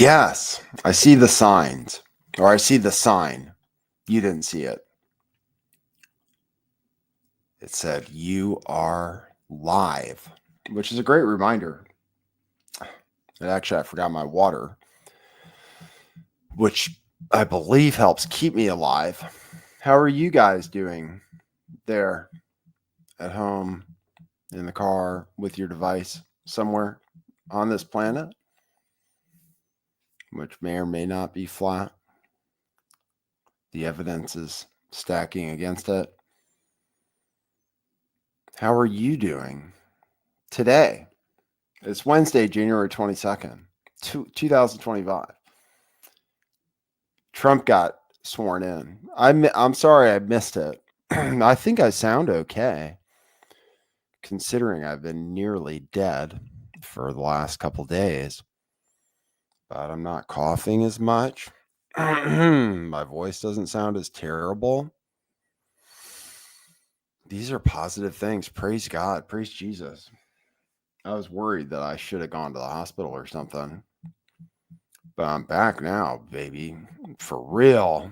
Yes, I see the signs, or I see the sign. You didn't see it. It said, "You are live," which is a great reminder. And actually, I forgot my water, which I believe helps keep me alive. How are you guys doing there at home, in the car, with your device somewhere on this planet, which may or may not be flat? The evidence is stacking against it. How are you doing today? It's Wednesday, January 22nd, 2025. Trump got sworn in. I'm sorry I missed it. I think I sound okay, considering I've been nearly dead for the last couple days. But I'm not coughing as much. My voice doesn't sound as terrible. These are positive things. Praise God. Praise Jesus. I was worried that I should have gone to the hospital or something. But I'm back now, baby. For real.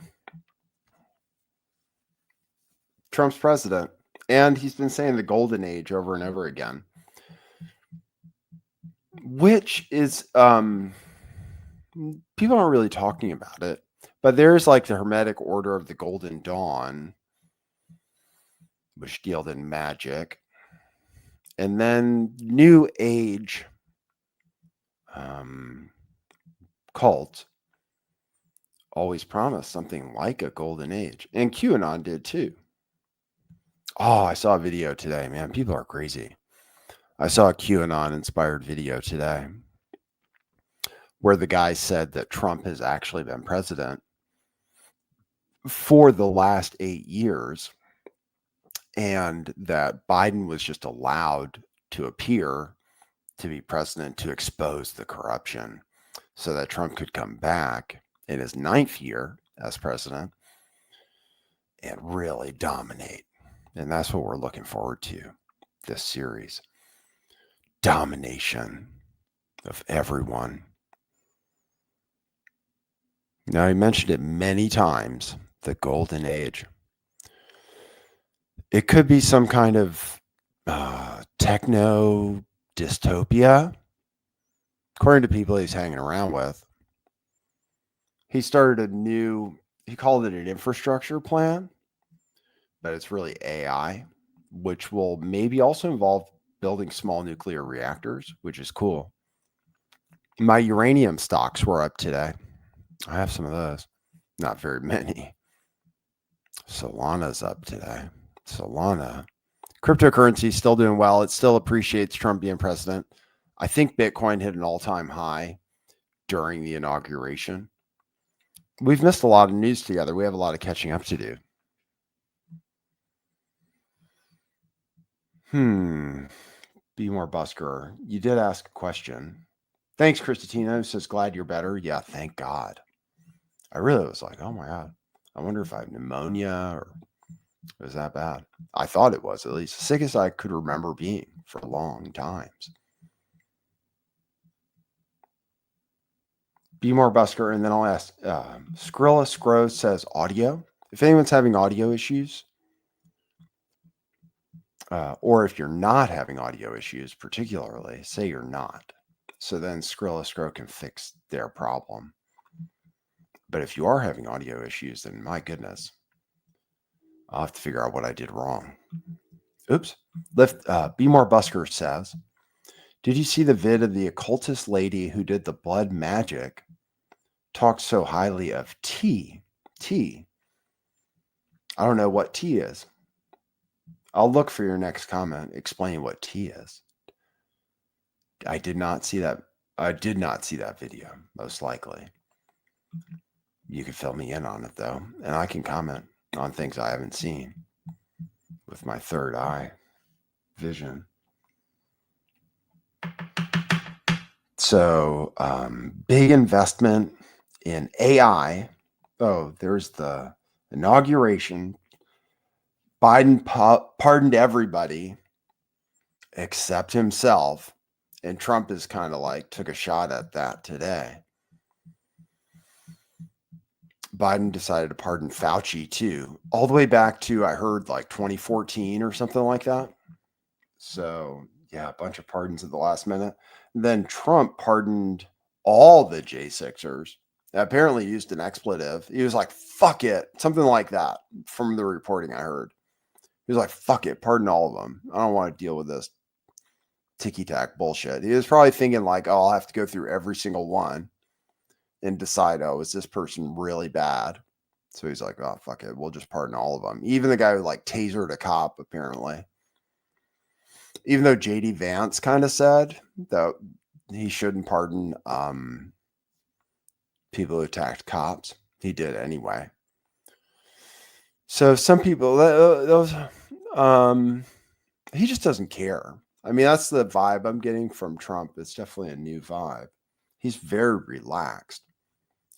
Trump's president. And he's been saying the golden age over and over again. Which is people aren't really talking about it. But there's like the Hermetic Order of the Golden Dawn, which dealt in magic. And then New Age cult always promised something like a golden age. And QAnon did too. Oh, I saw a video today, man. People are crazy. I saw a QAnon inspired video today where the guy said that Trump has actually been president for the last 8 years and that Biden was just allowed to appear to be president to expose the corruption so that Trump could come back in his 9th year as president and really dominate. And that's what we're looking forward to this series. Domination of everyone. Now, he mentioned it many times, the golden age. It could be some kind of techno dystopia, according to people he's hanging around with. He started he called it an infrastructure plan, but it's really AI, which will maybe also involve building small nuclear reactors, which is cool. My uranium stocks were up today. I have some of those. Not very many. Solana's up today. Solana. Cryptocurrency is still doing well. It still appreciates Trump being president. I think Bitcoin hit an all-time high during the inauguration. We've missed a lot of news together. We have a lot of catching up to do. Be more busker. You did ask a question. Thanks, Christina. Says, glad you're better. Yeah, thank God. I really was like, oh my God. I wonder if I have pneumonia or it was that bad. I thought it was, at least. The sickest I could remember being for long times. Be more busker. And then I'll ask, Skrilla Scro says audio. If anyone's having audio issues, or if you're not having audio issues, particularly, say you're not. So then Skrilla Scro can fix their problem. But if you are having audio issues, then my goodness, I'll have to figure out what I did wrong. Oops. Be More Busker says, did you see the vid of the occultist lady who did the blood magic? Talked so highly of tea. Tea. I don't know what tea is. I'll look for your next comment. Explain what tea is. I did not see that. I did not see that video, most likely. You can fill me in on it, though, and I can comment on things I haven't seen with my third eye vision. So, big investment in AI. Oh, there's the inauguration. Biden pardoned everybody except himself. And Trump is kind of like took a shot at that today. Biden decided to pardon Fauci too, all the way back to, I heard, like 2014 or something like that. So yeah, a bunch of pardons at the last minute. And then Trump pardoned all the J6ers. Apparently used an expletive. He was like, fuck it. Something like that from the reporting I heard. He was like, fuck it, pardon all of them. I don't want to deal with this ticky-tack bullshit. He was probably thinking like, oh, I'll have to go through every single one and decide, oh, is this person really bad? So he's like, oh, fuck it, we'll just pardon all of them. Even the guy who like tasered a cop, apparently. Even though JD Vance kind of said that he shouldn't pardon people who attacked cops, he did anyway. So some people, he just doesn't care. I mean, that's the vibe I'm getting from Trump. It's definitely a new vibe. He's very relaxed.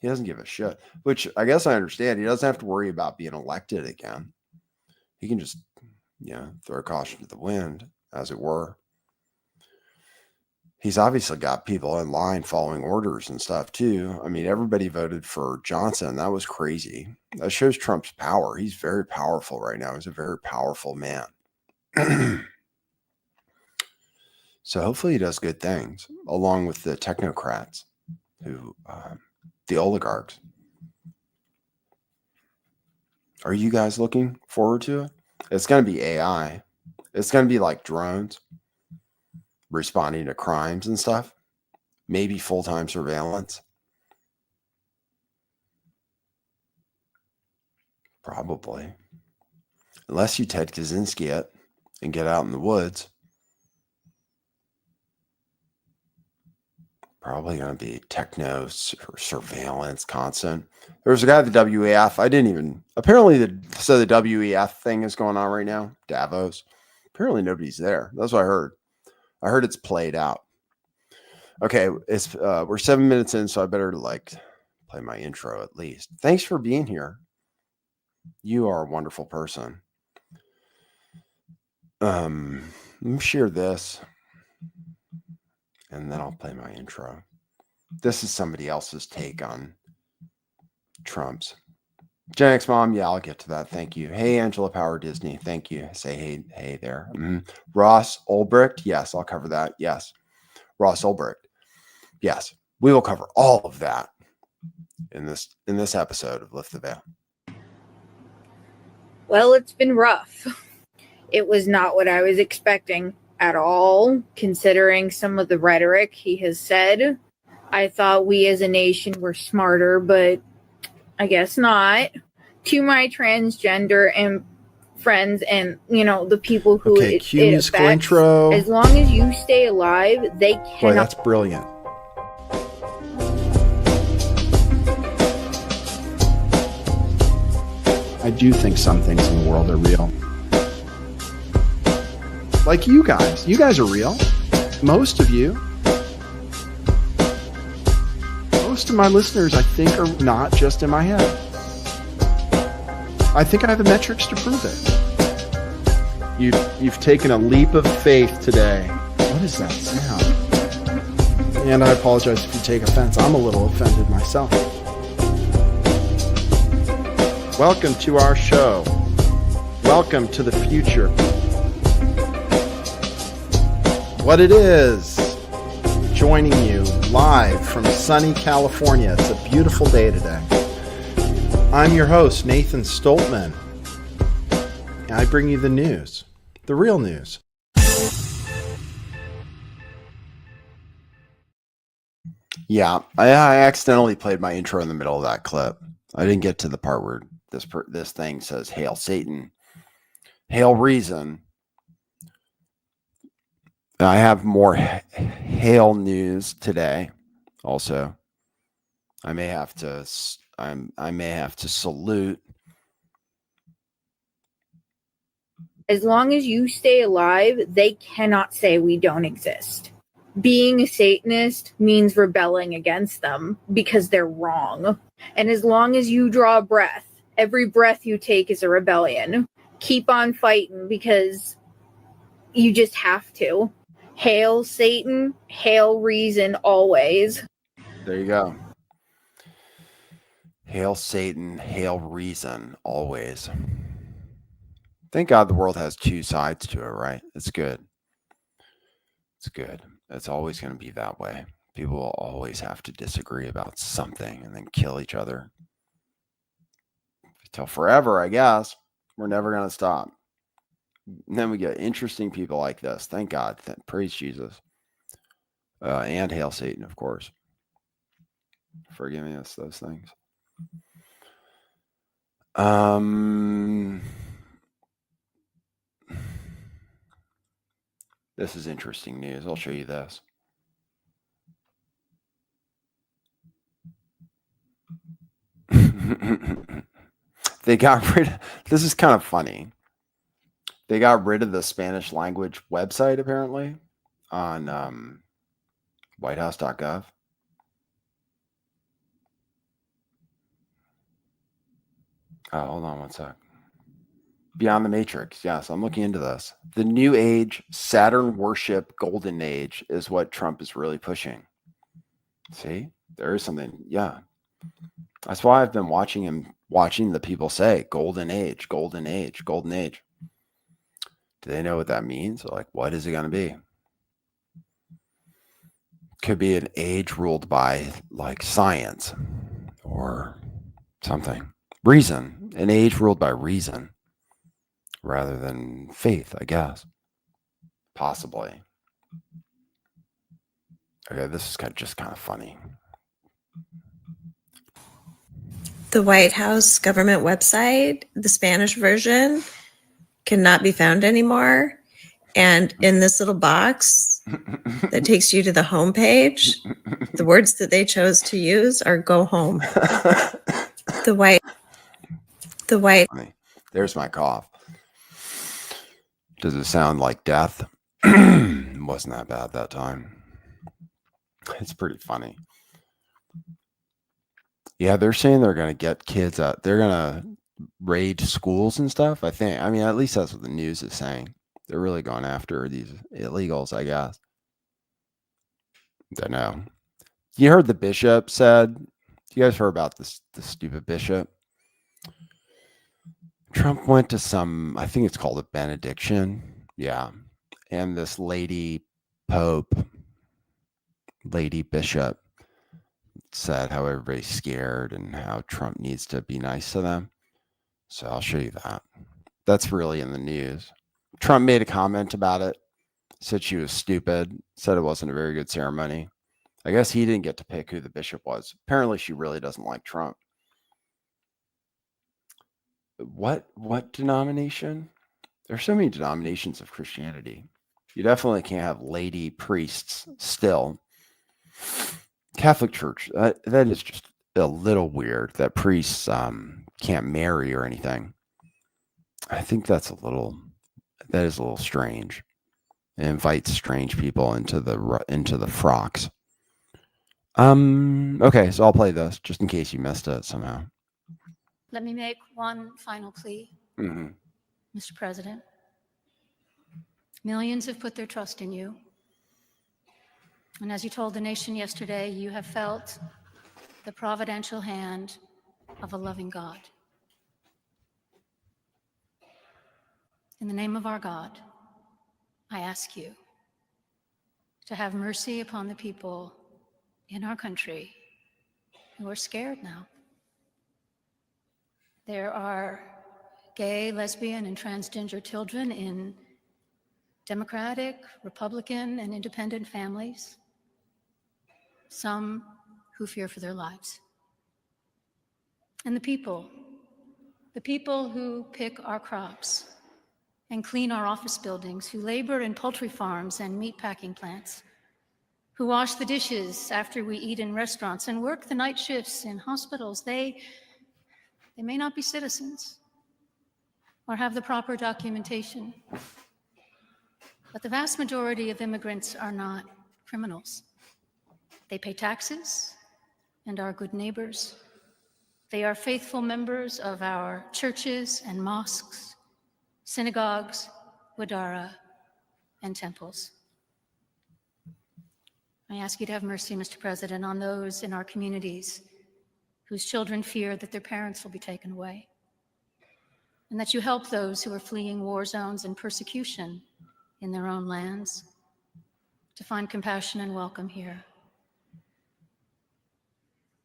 He doesn't give a shit, which I guess I understand. He doesn't have to worry about being elected again. He can just, throw caution to the wind, as it were. He's obviously got people in line following orders and stuff too. I mean, everybody voted for Johnson. That was crazy. That shows Trump's power. He's very powerful right now. He's a very powerful man. So hopefully he does good things, along with the technocrats, the oligarchs. Are you guys looking forward to it? It's going to be AI. It's going to be like drones responding to crimes and stuff. Maybe full-time surveillance. Probably. Unless you Ted Kaczynski it and get out in the woods. Probably going to be techno surveillance constant. There was a guy at the WEF. Apparently the WEF thing is going on right now. Davos. Apparently nobody's there. That's what I heard. I heard it's played out. Okay. We're 7 minutes in, so I better play my intro at least. Thanks for being here. You are a wonderful person. Let me share this. And then I'll play my intro. This is somebody else's take on Trump's. Gen X Mom, yeah, I'll get to that. Thank you. Hey, Angela Power Disney. Thank you. Say hey there. Ross Ulbricht. Yes, I'll cover that. Yes. Ross Ulbricht. Yes. We will cover all of that in this episode of Lift the Veil. Well, it's been rough. It was not what I was expecting at all, considering some of the rhetoric he has said. I thought we as a nation were smarter, but I guess not. To my transgender and friends and, the people who it affects, intro. As long as you stay alive, they cannot... Boy, that's brilliant. I do think some things in the world are real. Like you guys. You guys are real. Most of you. Most of my listeners, I think, are not just in my head. I think I have the metrics to prove it. You've taken a leap of faith today. What is that sound? And I apologize if you take offense. I'm a little offended myself. Welcome to our show. Welcome to the future. What it is, joining you live from sunny California. It's a beautiful day today. I'm your host, Nathan Stoltman. And I bring you the news, the real news. Yeah, I accidentally played my intro in the middle of that clip. I didn't get to the part where this thing says, "Hail Satan, hail reason." I have more hail news today. Also, I may have to salute. As long as you stay alive, they cannot say we don't exist. Being a Satanist means rebelling against them because they're wrong. And as long as you draw a breath, every breath you take is a rebellion. Keep on fighting because you just have to. Hail Satan, hail reason always. There you go. Hail Satan, hail reason, always. Thank God the world has two sides to it, right? It's good. It's good. It's always going to be that way. People will always have to disagree about something and then kill each other. Till forever, I guess. We're never going to stop. And then we get interesting people like this. Thank God. Praise Jesus. And hail Satan, of course, for giving us those things. This is interesting news. I'll show you this. They got rid of, this is kind of funny. They got rid of the Spanish language website apparently on whitehouse.gov. Oh, hold on one sec. Beyond the Matrix. Yes, I'm looking into this. The New Age, Saturn worship, Golden Age is what Trump is really pushing. See, there is something. Yeah. That's why I've been watching the people say Golden Age, Golden Age, Golden Age. Do they know what that means? Like, what is it going to be? Could be an age ruled by like science or something. Reason. An age ruled by reason rather than faith, I guess. Possibly. Okay, this is just kind of funny. The White House government website, the Spanish version, cannot be found anymore. And in this little box that takes you to the homepage, the words that they chose to use are "go home." The white. There's my cough. Does it sound like death? Wasn't that bad that time. It's pretty funny. Yeah, they're saying they're going to get kids out. They're going to raid schools and stuff. I mean, at least that's what the news is saying. They're really going after these illegals, I guess. Don't know. You heard the bishop said, you guys heard about the stupid bishop? Trump went to some, I think it's called a benediction. Yeah. And this lady bishop said how everybody's scared and how Trump needs to be nice to them. So I'll show you that. That's really in the news. Trump made a comment about it, said she was stupid, said it wasn't a very good ceremony. I guess he didn't get to pick who the bishop was. Apparently she really doesn't like Trump. What denomination? There's so many denominations of Christianity. You definitely can't have lady priests still. Catholic Church, that is just a little weird that priests can't marry or anything. I think that is a little strange. It invites strange people into the frocks. Okay, so I'll play this just in case you missed it somehow. Let me make one final plea, Mr. President. Millions have put their trust in you. And as you told the nation yesterday, you have felt the providential hand of a loving God. In the name of our God, I ask you to have mercy upon the people in our country who are scared now. There are gay, lesbian, and transgender children in Democratic, Republican, and independent families, some who fear for their lives. And the people who pick our crops and clean our office buildings, who labor in poultry farms and meatpacking plants, who wash the dishes after we eat in restaurants and work the night shifts in hospitals, they may not be citizens or have the proper documentation, but the vast majority of immigrants are not criminals. They pay taxes and are good neighbors. They are faithful members of our churches and mosques, synagogues, wadara, and temples. I ask you to have mercy, Mr. President, on those in our communities whose children fear that their parents will be taken away, and that you help those who are fleeing war zones and persecution in their own lands to find compassion and welcome here.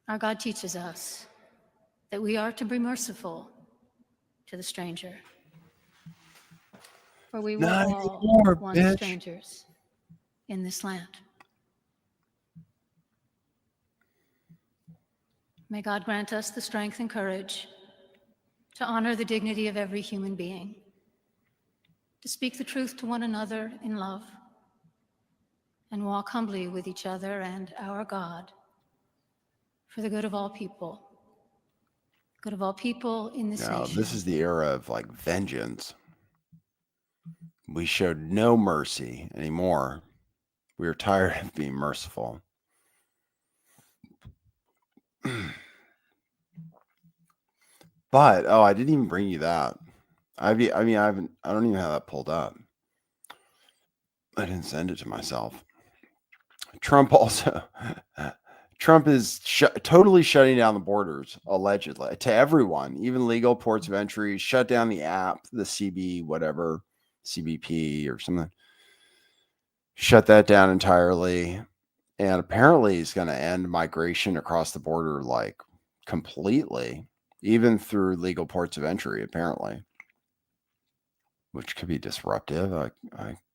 Our God teaches us that we are to be merciful to the stranger, for we were Not all anymore, once bitch. strangers in this land. May God grant us the strength and courage to honor the dignity of every human being, to speak the truth to one another in love, and walk humbly with each other and our God for the good of all people in this Now, nation. this is the era of like vengeance. We showed no mercy anymore. We were tired of being merciful. But I didn't even bring you that. I don't even have that pulled up. I didn't send it to myself. Trump is totally shutting down the borders, allegedly, to everyone, even legal ports of entry, shut down the app, the CBP or something. Shut that down entirely. And apparently he's going to end migration across the border like completely, even through legal ports of entry, apparently, which could be disruptive. I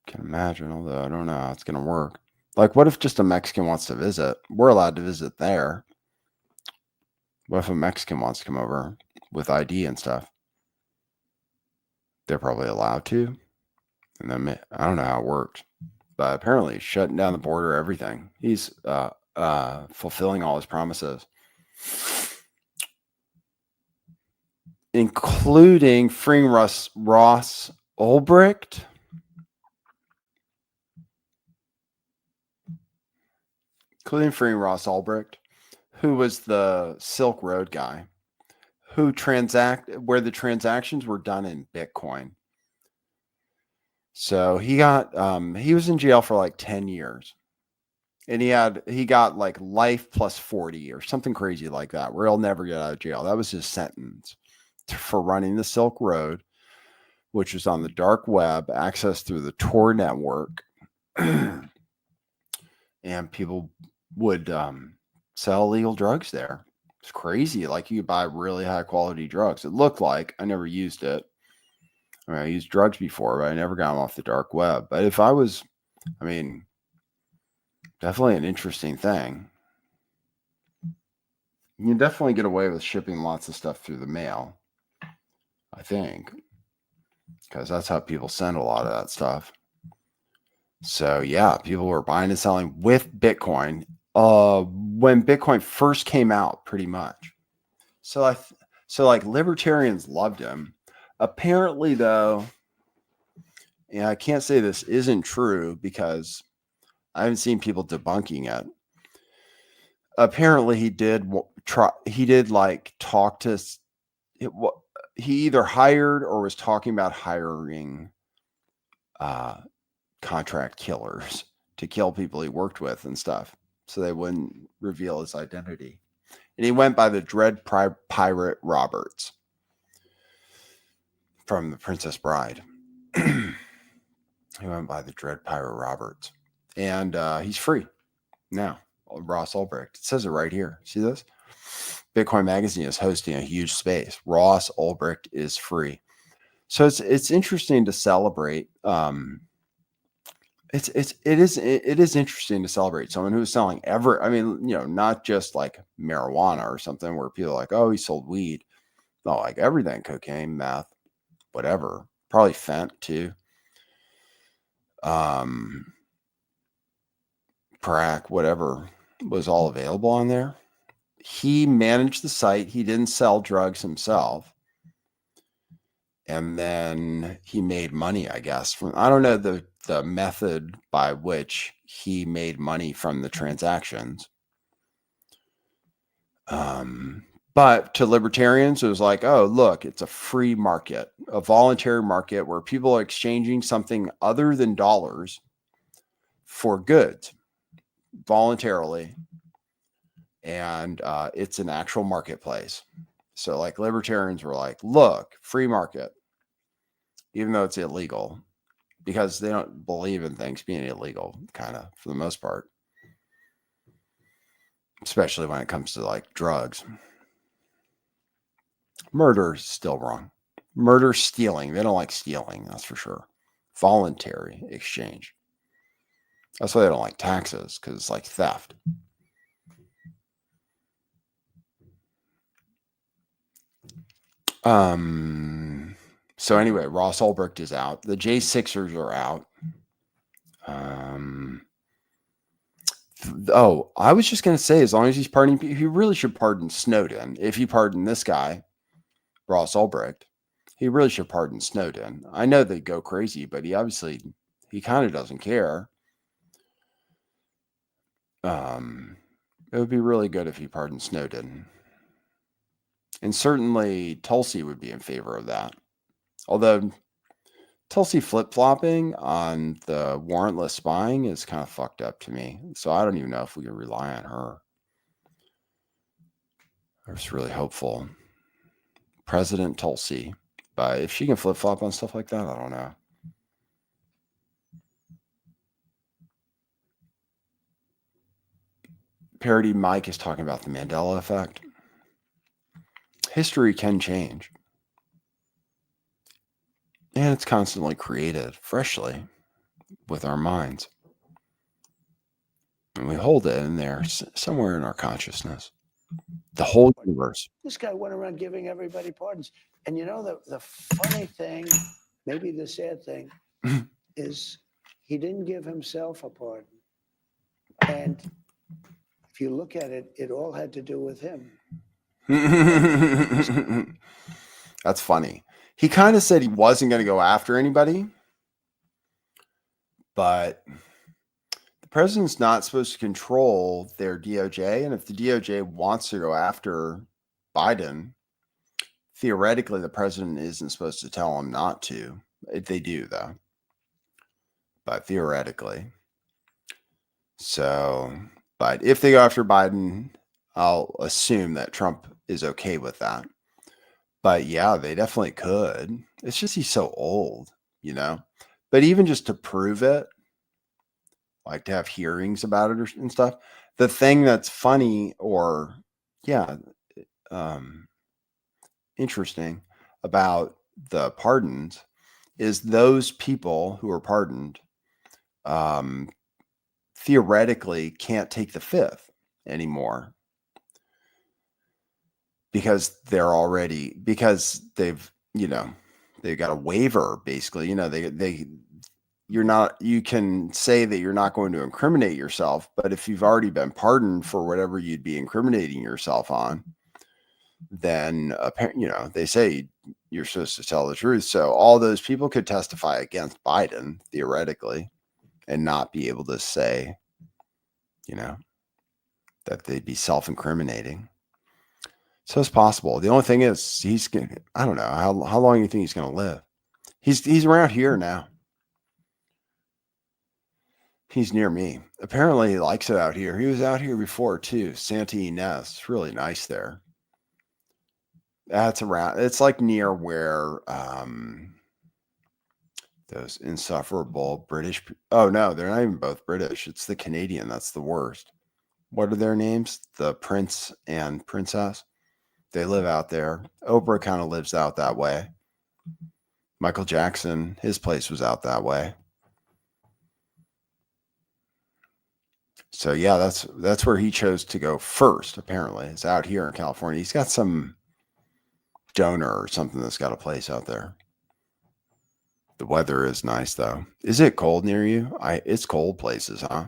can imagine, although I don't know how it's going to work. Like, what if just a Mexican wants to visit? We're allowed to visit there. What if a Mexican wants to come over with ID and stuff? They're probably allowed to. And then I don't know how it works. But apparently he's shutting down the border, everything. He's fulfilling all his promises, including freeing Ross Ulbricht. Including freeing Ross Ulbricht, who was the Silk Road guy, where the transactions were done in Bitcoin. So he was in jail for like 10 years. And he got like life plus 40 or something crazy like that, where he'll never get out of jail. That was his sentence for running the Silk Road, which was on the dark web, accessed through the Tor network. And people would sell illegal drugs there. It's crazy. Like, you could buy really high quality drugs. It looked like, I never used it. I mean, I used drugs before, but I never got them off the dark web. But definitely an interesting thing. You can definitely get away with shipping lots of stuff through the mail, I think, because that's how people send a lot of that stuff. So yeah, people were buying and selling with Bitcoin when Bitcoin first came out, pretty much. So like libertarians loved him. Apparently, though, I can't say this isn't true because I haven't seen people debunking it. Apparently, he did talk to it. He either hired or was talking about hiring contract killers to kill people he worked with and stuff, so they wouldn't reveal his identity. And he went by the Dread Pirate Roberts from The Princess Bride. He went by the Dread Pirate Roberts. And he's free now. Ross Ulbricht. It says it right here. See this? Bitcoin Magazine is hosting a huge space. Ross Ulbricht is free. So it's interesting to celebrate. It is interesting to celebrate someone who's selling not just like marijuana or something where people are like, oh, he sold weed. No, like everything, cocaine, meth, whatever, probably fent too. Crack, whatever was all available on there. He managed the site. He didn't sell drugs himself. And then he made money, I guess. I don't know the method by which he made money from the transactions. But to libertarians, it was like, oh, look, it's a free market, a voluntary market where people are exchanging something other than dollars for goods voluntarily. and it's an actual marketplace. So like libertarians were like, look, free market, even though it's illegal, because they don't believe in things being illegal, kind of, for the most part, especially when it comes to like drugs. Murder is still wrong. Murder, stealing. They don't like stealing, that's for sure. Voluntary exchange. That's why they don't like taxes, because it's like theft. So anyway, Ross Ulbricht is out. The J6ers are out. I was just going to say, as long as he's pardoning, he really should pardon Snowden. If he pardoned this guy, Ross Ulbricht, he really should pardon Snowden. I know they go crazy, but he kind of doesn't care. It would be really good if he pardoned Snowden. And certainly Tulsi would be in favor of that. Although Tulsi flip-flopping on the warrantless spying is kind of fucked up to me. So I don't even know if we can rely on her. I was really hopeful. President Tulsi. But if she can flip-flop on stuff like that, I don't know. Parody Mike is talking about the Mandela effect. History can change. And it's constantly created freshly with our minds. And we hold it in there somewhere in our consciousness. The whole universe. This guy went around giving everybody pardons. And you know, the funny thing, maybe the sad thing, is he didn't give himself a pardon. And if you look at it, it all had to do with him. That's funny. He kind of said he wasn't going to go after anybody, but the president's not supposed to control their DOJ. And if the DOJ wants to go after Biden, theoretically, the president isn't supposed to tell them not to. They do, though, but theoretically. So, but if they go after Biden, I'll assume that Trump is okay with that. But yeah, they definitely could. It's just he's so old, you know. But even just to prove it, like to have hearings about it and stuff. The thing that's funny or interesting about the pardons is those people who are pardoned theoretically can't take the fifth anymore. Because they've got a waiver, basically. You can say that you're not going to incriminate yourself, but if you've already been pardoned for whatever you'd be incriminating yourself on, then they say you're supposed to tell the truth. So all those people could testify against Biden theoretically and not be able to say, that they'd be self-incriminating. So it's possible. The only thing is I don't know how long do you think he's going to live? He's around here now. He's near me. Apparently he likes it out here. He was out here before too. Santa Ynez. It's really nice there. That's around. It's like near where those insufferable British. Oh no, they're not even both British. It's the Canadian that's the worst. What are their names? The Prince and Princess. They live out there. Oprah kind of lives out that way. Michael Jackson, his place was out that way. So yeah, that's where he chose to go first, apparently. It's out here in California. He's got some donor or something that's got a place out there. The weather is nice though. Is it cold near you? It's cold places, huh?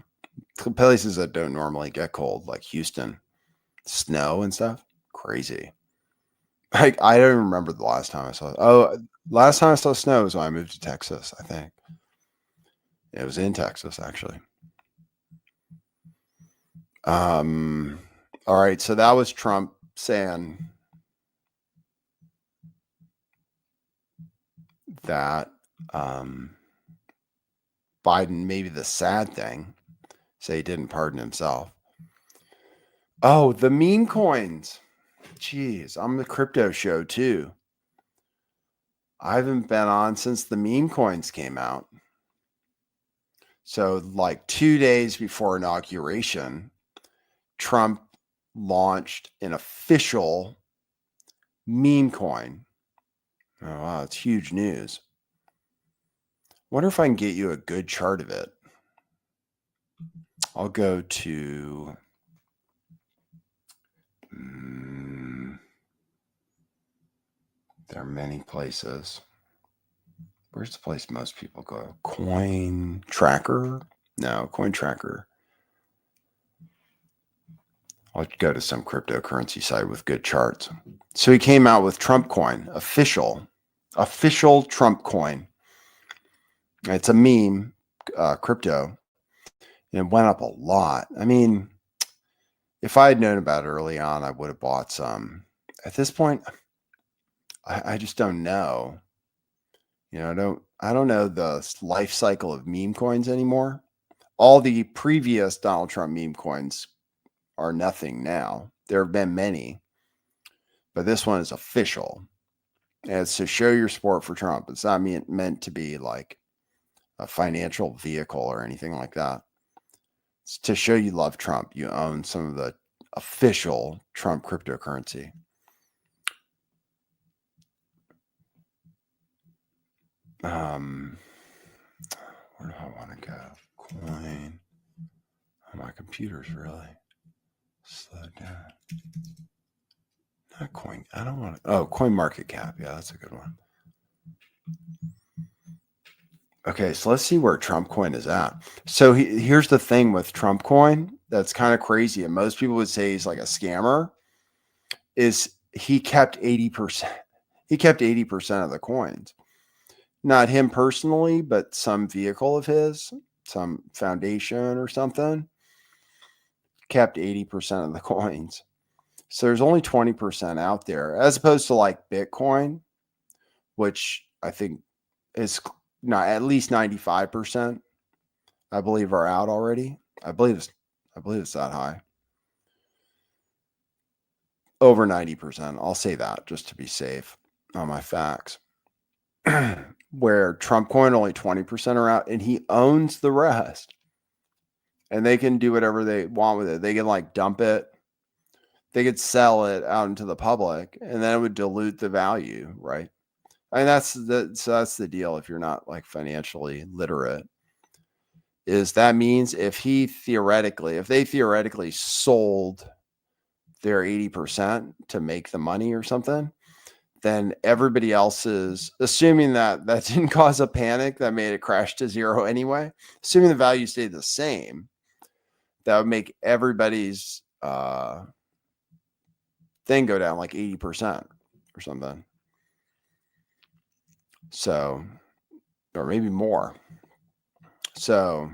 Places that don't normally get cold, like Houston. Snow and stuff. Crazy. I don't remember the last time I saw it. Oh, last time I saw snow was when I moved to Texas, I think. It was in Texas, actually. All right, so that was Trump saying that Biden, maybe the sad thing, say he didn't pardon himself. Oh, the meme coins. Jeez, I'm the crypto show too. I haven't been on since the meme coins came out. So, like 2 days before inauguration, Trump launched an official meme coin. Oh, wow, it's huge news. Wonder if I can get you a good chart of it. I'll go to there are many places. Where's the place most people go? Coin Tracker? No, Coin Tracker. I'll go to some cryptocurrency site with good charts. So he came out with Trump Coin, official Trump Coin. It's a meme, crypto. And it went up a lot. I mean, if I had known about it early on, I would have bought some. At this point, I just don't know. You know, I don't know the life cycle of meme coins anymore. All the previous Donald Trump meme coins are nothing now. There have been many, but this one is official. And it's to show your support for Trump. It's not meant to be like a financial vehicle or anything like that. It's to show you love Trump. You own some of the official Trump cryptocurrency. Where do I want to go? Coin. Oh, my computer's really slowed down. Not coin. I don't want to. Oh, Coin Market Cap. Yeah, that's a good one. Okay, so let's see where Trump Coin is at. So here's the thing with Trump Coin that's kind of crazy, and most people would say he's like a scammer, is he kept 80%. He kept 80% of the coins. Not him personally, but some vehicle of his, some foundation or something, kept 80% of the coins. So there's only 20% out there, as opposed to like Bitcoin, which I think is not at least 95%, I believe, are out already. I believe it's that high. Over 90%. I'll say that just to be safe on my facts. Where Trump Coin, only 20% are out, and he owns the rest. And they can do whatever they want with it. They can like dump it. They could sell it out into the public, and then it would dilute the value, right? I mean, that's the deal. If you're not like financially literate, is that means if they theoretically sold their 80% to make the money or something, then everybody else is assuming that didn't cause a panic that made it crash to zero anyway. Assuming the value stayed the same, that would make everybody's thing go down like 80% or something. So, or maybe more. So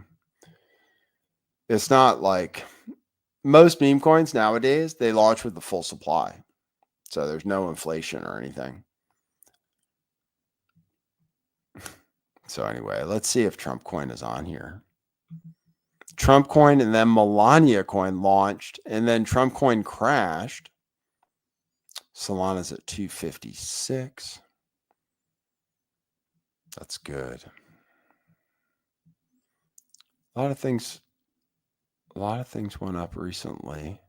it's not like most meme coins nowadays, they launch with the full supply. So there's no inflation or anything. So anyway, let's see if Trump Coin is on here. Trump Coin and then Melania Coin launched, and then Trump Coin crashed. Solana's at 256. That's good. A lot of things went up recently,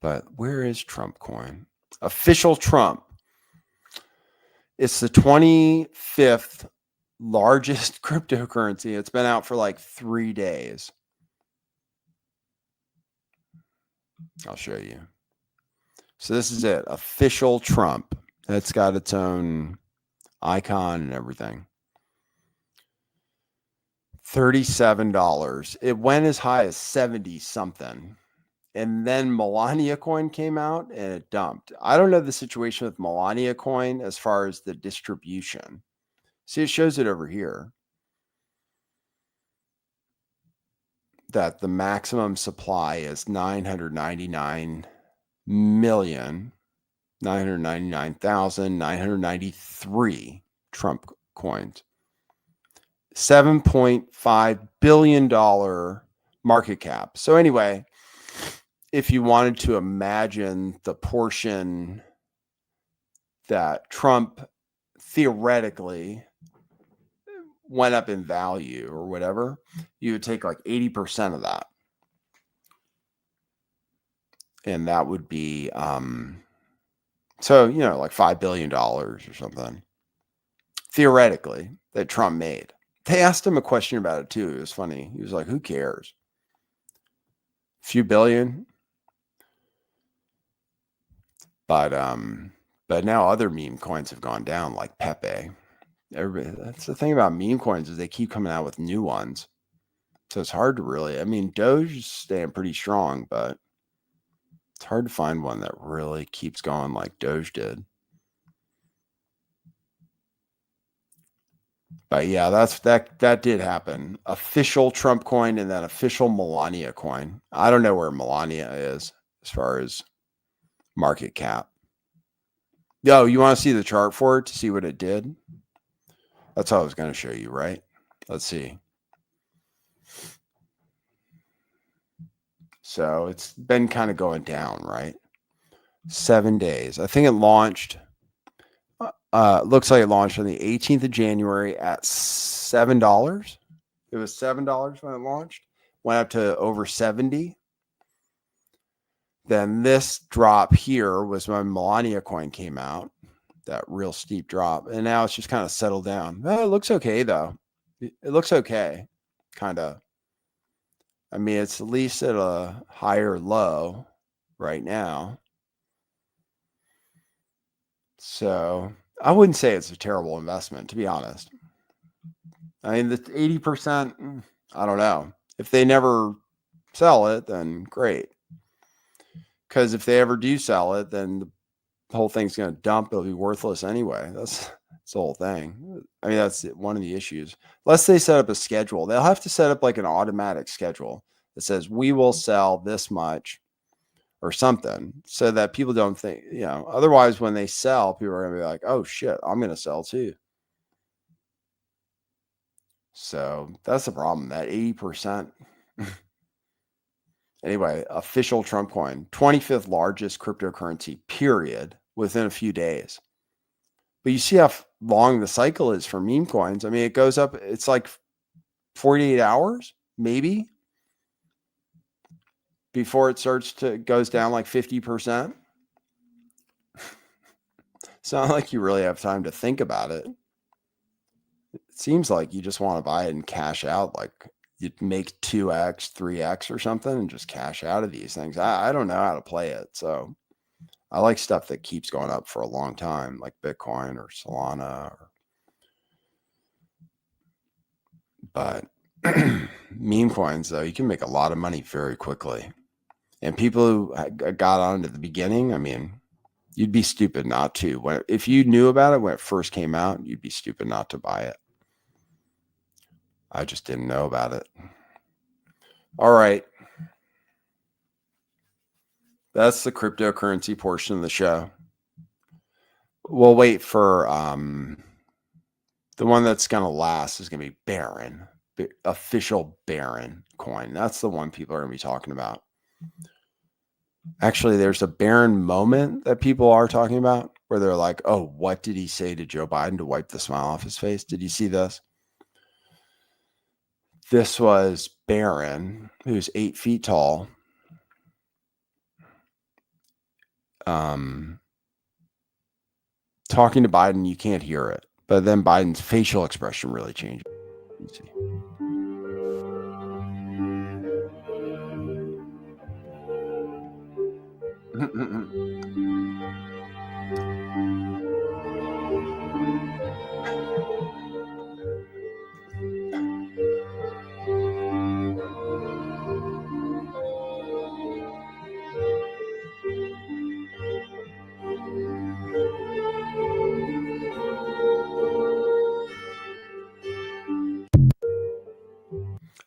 but where is Trump Coin? Official Trump. It's the 25th largest cryptocurrency. It's been out for like 3 days. I'll show you. So this is it. Official Trump. It's got its own icon and everything. $37. It went as high as 70 something. And then Melania Coin came out and it dumped. I don't know the situation with Melania Coin as far as the distribution. See, it shows it over here that the maximum supply is 999,993 Trump coins. $7.5 billion market cap. So anyway, if you wanted to imagine the portion that Trump theoretically went up in value or whatever, you would take like 80% of that. And that would be, so, you know, like $5 billion or something, theoretically, that Trump made. They asked him a question about it too. It was funny. He was like, who cares? A few billion. But now other meme coins have gone down, like Pepe. Everybody, that's the thing about meme coins, is they keep coming out with new ones. So it's hard to really, I mean, Doge is staying pretty strong, but it's hard to find one that really keeps going like Doge did. But yeah, that did happen. Official Trump coin and then official Melania coin. I don't know where Melania is as far as market cap. Yo, you want to see the chart for it to see what it did? That's what I was going to show you, right? Let's see. So it's been kind of going down, right? 7 days. I think it launched. Looks like it launched on the 18th of January at $7. It was $7 when it launched. Went up to over 70. Then this drop here was when Melania Coin came out. That real steep drop. And now it's just kind of settled down. Well, it looks okay, though. It looks okay. Kind of. I mean, it's at least at a higher low right now. So I wouldn't say it's a terrible investment, to be honest. I mean, the 80%, I don't know. If they never sell it, then great. Because if they ever do sell it, then the whole thing's going to dump. It'll be worthless anyway. That's the whole thing. I mean, that's one of the issues. Unless they set up a schedule. They'll have to set up like an automatic schedule that says, we will sell this much or something, so that people don't think, you know, otherwise when they sell, people are going to be like, oh shit, I'm going to sell too. So that's the problem, that 80%. Anyway, official Trump coin, 25th largest cryptocurrency, period, within a few days. But you see how long the cycle is for meme coins. I mean, it goes up, it's like 48 hours, maybe, before it goes down like 50%. It's not like you really have time to think about it. It seems like you just want to buy it and cash out, like you'd make 2x, 3x or something and just cash out of these things. I don't know how to play it. So I like stuff that keeps going up for a long time, like Bitcoin or Solana. But meme coins, though, you can make a lot of money very quickly. And people who got on at the beginning, I mean, you'd be stupid not to. If you knew about it when it first came out, you'd be stupid not to buy it. I just didn't know about it. All right. That's the cryptocurrency portion of the show. We'll wait for the one that's going to last is going to be Baron, official Baron coin. That's the one people are going to be talking about. Actually, there's a Baron moment that people are talking about where they're like, oh, what did he say to Joe Biden to wipe the smile off his face? Did you see this? This was Baron, who's 8 feet tall. Talking to Biden, you can't hear it, but then Biden's facial expression really changed. You see.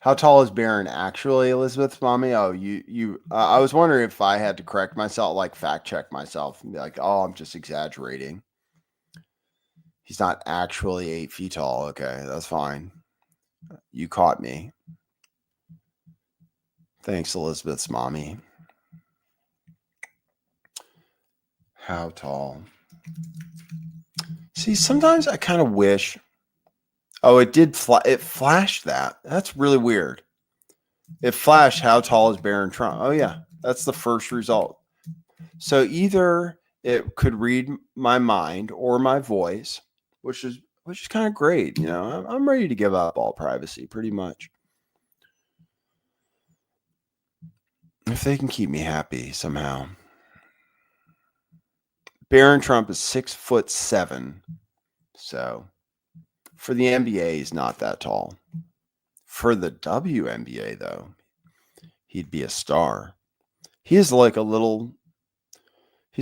How tall is Baron actually, Elizabeth's mommy? Oh, I was wondering if I had to correct myself, like fact check myself and be like, oh, I'm just exaggerating. He's not actually 8 feet tall. Okay, that's fine. You caught me. Thanks, Elizabeth's mommy. How tall? See, sometimes I kind of wish. Oh, it did. It flashed that. That's really weird. It flashed how tall is Barron Trump. Oh yeah, that's the first result. So either it could read my mind or my voice, which is kind of great. You know, I'm ready to give up all privacy, pretty much. If they can keep me happy somehow. Barron Trump is 6'7", so for the NBA, he's not that tall. For the WNBA, though, he'd be a star. He is like he's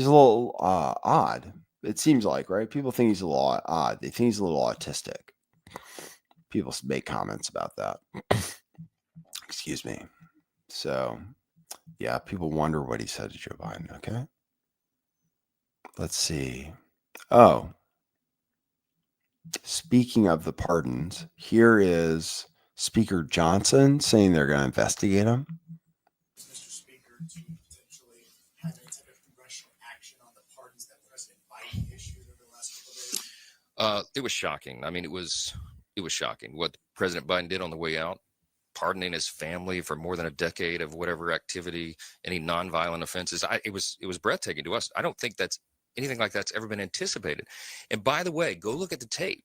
a little odd. It seems like, right? People think he's a little odd. They think he's a little autistic. People make comments about that. Excuse me. So, yeah, people wonder what he said to Joe Biden. Okay. Let's see. Oh, speaking of the pardons, here is Speaker Johnson saying they're going to investigate him. Mr. Speaker, to potentially have any type of congressional action on the pardons that President Biden issued over the last couple of days? It was shocking. I mean, it was shocking what President Biden did on the way out, pardoning his family for more than a decade of whatever activity, any nonviolent offenses. It was breathtaking to us. I don't think that's anything like that's ever been anticipated. And by the way, go look at the tape.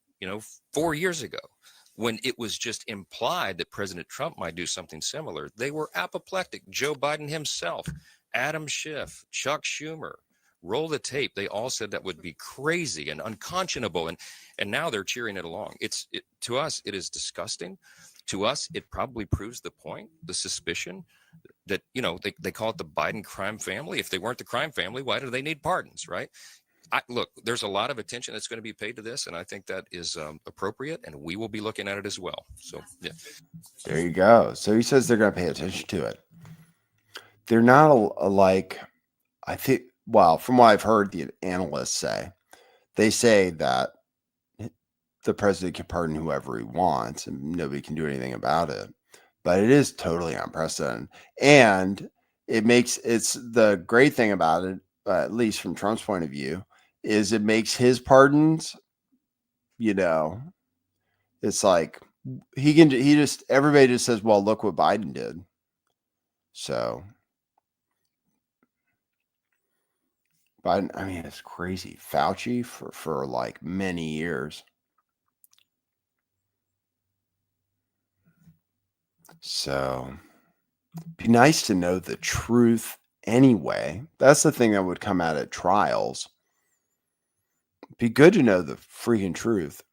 4 years ago, when it was just implied that President Trump might do something similar, they were apoplectic. Joe Biden himself, Adam Schiff, Chuck Schumer, roll the tape. They all said that would be crazy and unconscionable. And now they're cheering it along. To us, it is disgusting. To us, it probably proves the point, the suspicion that, they call it the Biden crime family. If they weren't the crime family, why do they need pardons, right? Look, there's a lot of attention that's going to be paid to this, and I think that is appropriate, and we will be looking at it as well. So, yeah. There you go. So he says they're going to pay attention to it. They're not like, I think, well, from what I've heard the analysts say, they say that the president can pardon whoever he wants and nobody can do anything about it. But it is totally unprecedented. And it's the great thing about it, at least from Trump's point of view, is it makes his pardons, it's like everybody just says, well, look what Biden did. So Biden, I mean, it's crazy. Fauci for like many years. So be nice to know the truth anyway. That's the thing that would come out at trials. Be good to know the freaking truth.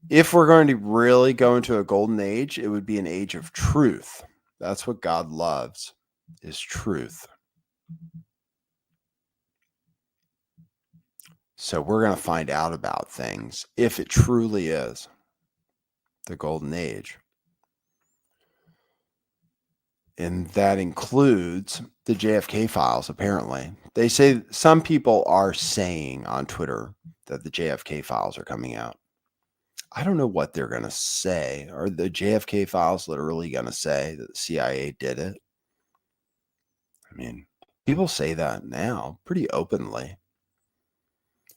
If we're going to really go into a golden age, it would be an age of truth. That's what God loves, is truth. So we're going to find out about things if it truly is the golden age. And that includes the JFK files, apparently. They say some people are saying on Twitter that the JFK files are coming out. I don't know what they're going to say. Are the JFK files literally going to say that the CIA did it? I mean, people say that now pretty openly.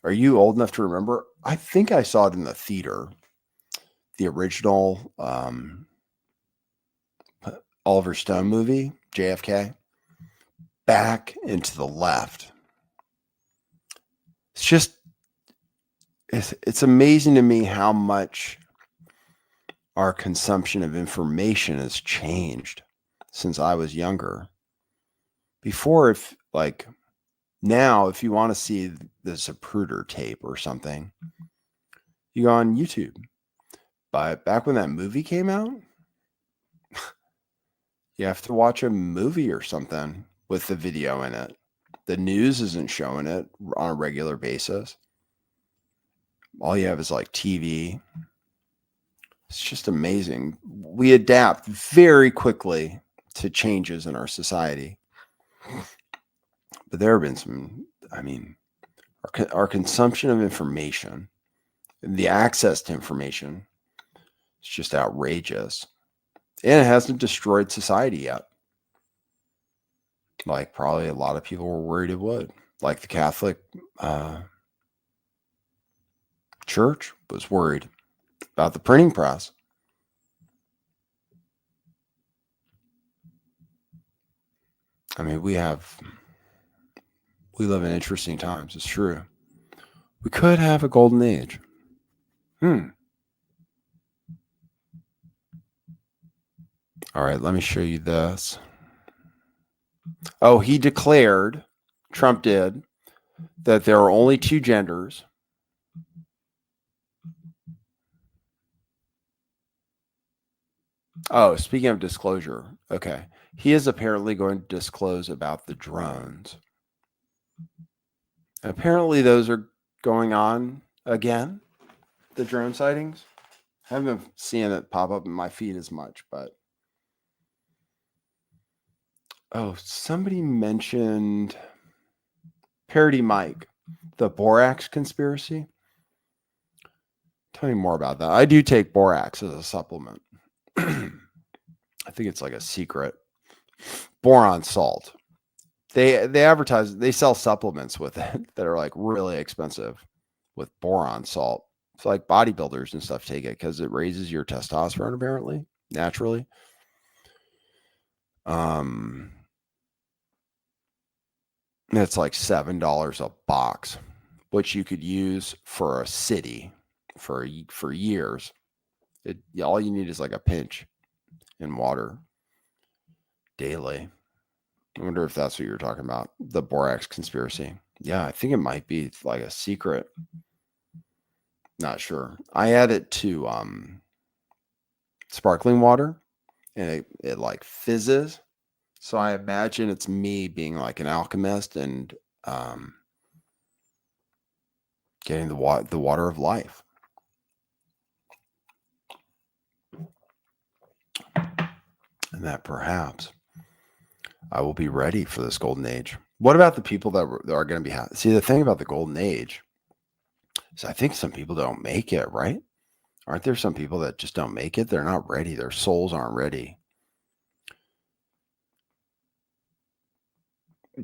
Are you old enough to remember? I think I saw it in the theater. The original Oliver Stone movie, JFK, back and to the left. It's just, it's amazing to me how much our consumption of information has changed since I was younger. Before, now, if you want to see the Zapruder tape or something, you go on YouTube. But back when that movie came out, you have to watch a movie or something with the video in it. The news isn't showing it on a regular basis. All you have is like TV. It's just amazing. We adapt very quickly to changes in our society. But there have been some, our consumption of information, the access to information, is just outrageous. And it hasn't destroyed society yet. Like probably a lot of people were worried it would. like the Catholic Church was worried about the printing press. I mean, we live in interesting times. It's true. We could have a golden age. All right, let me show you this. Oh, he declared, Trump did, that there are only two genders. Oh, speaking of disclosure, okay. He is apparently going to disclose about the drones. Apparently, those are going on again, the drone sightings. I haven't been seeing it pop up in my feed as much, but. Oh, somebody mentioned Parody Mike, the Borax Conspiracy. Tell me more about that. I do take borax as a supplement. I think it's like a secret boron salt. They advertise, they sell supplements with it that are like really expensive with boron salt. It's like bodybuilders and stuff take it because it raises your testosterone apparently naturally. It's like $7 a box, which you could use for a city for years. All you need is like a pinch in water daily. I wonder if that's what you're talking about, the Borax Conspiracy. Yeah, I think it might be like a secret. Not sure. I add it to sparkling water, and it like fizzes. So I imagine it's me being like an alchemist and getting the water of life. And that perhaps I will be ready for this golden age. What about the people that are going to be happy? See, the thing about the golden age is I think some people don't make it, right? Aren't there some people that just don't make it? They're not ready. Their souls aren't ready.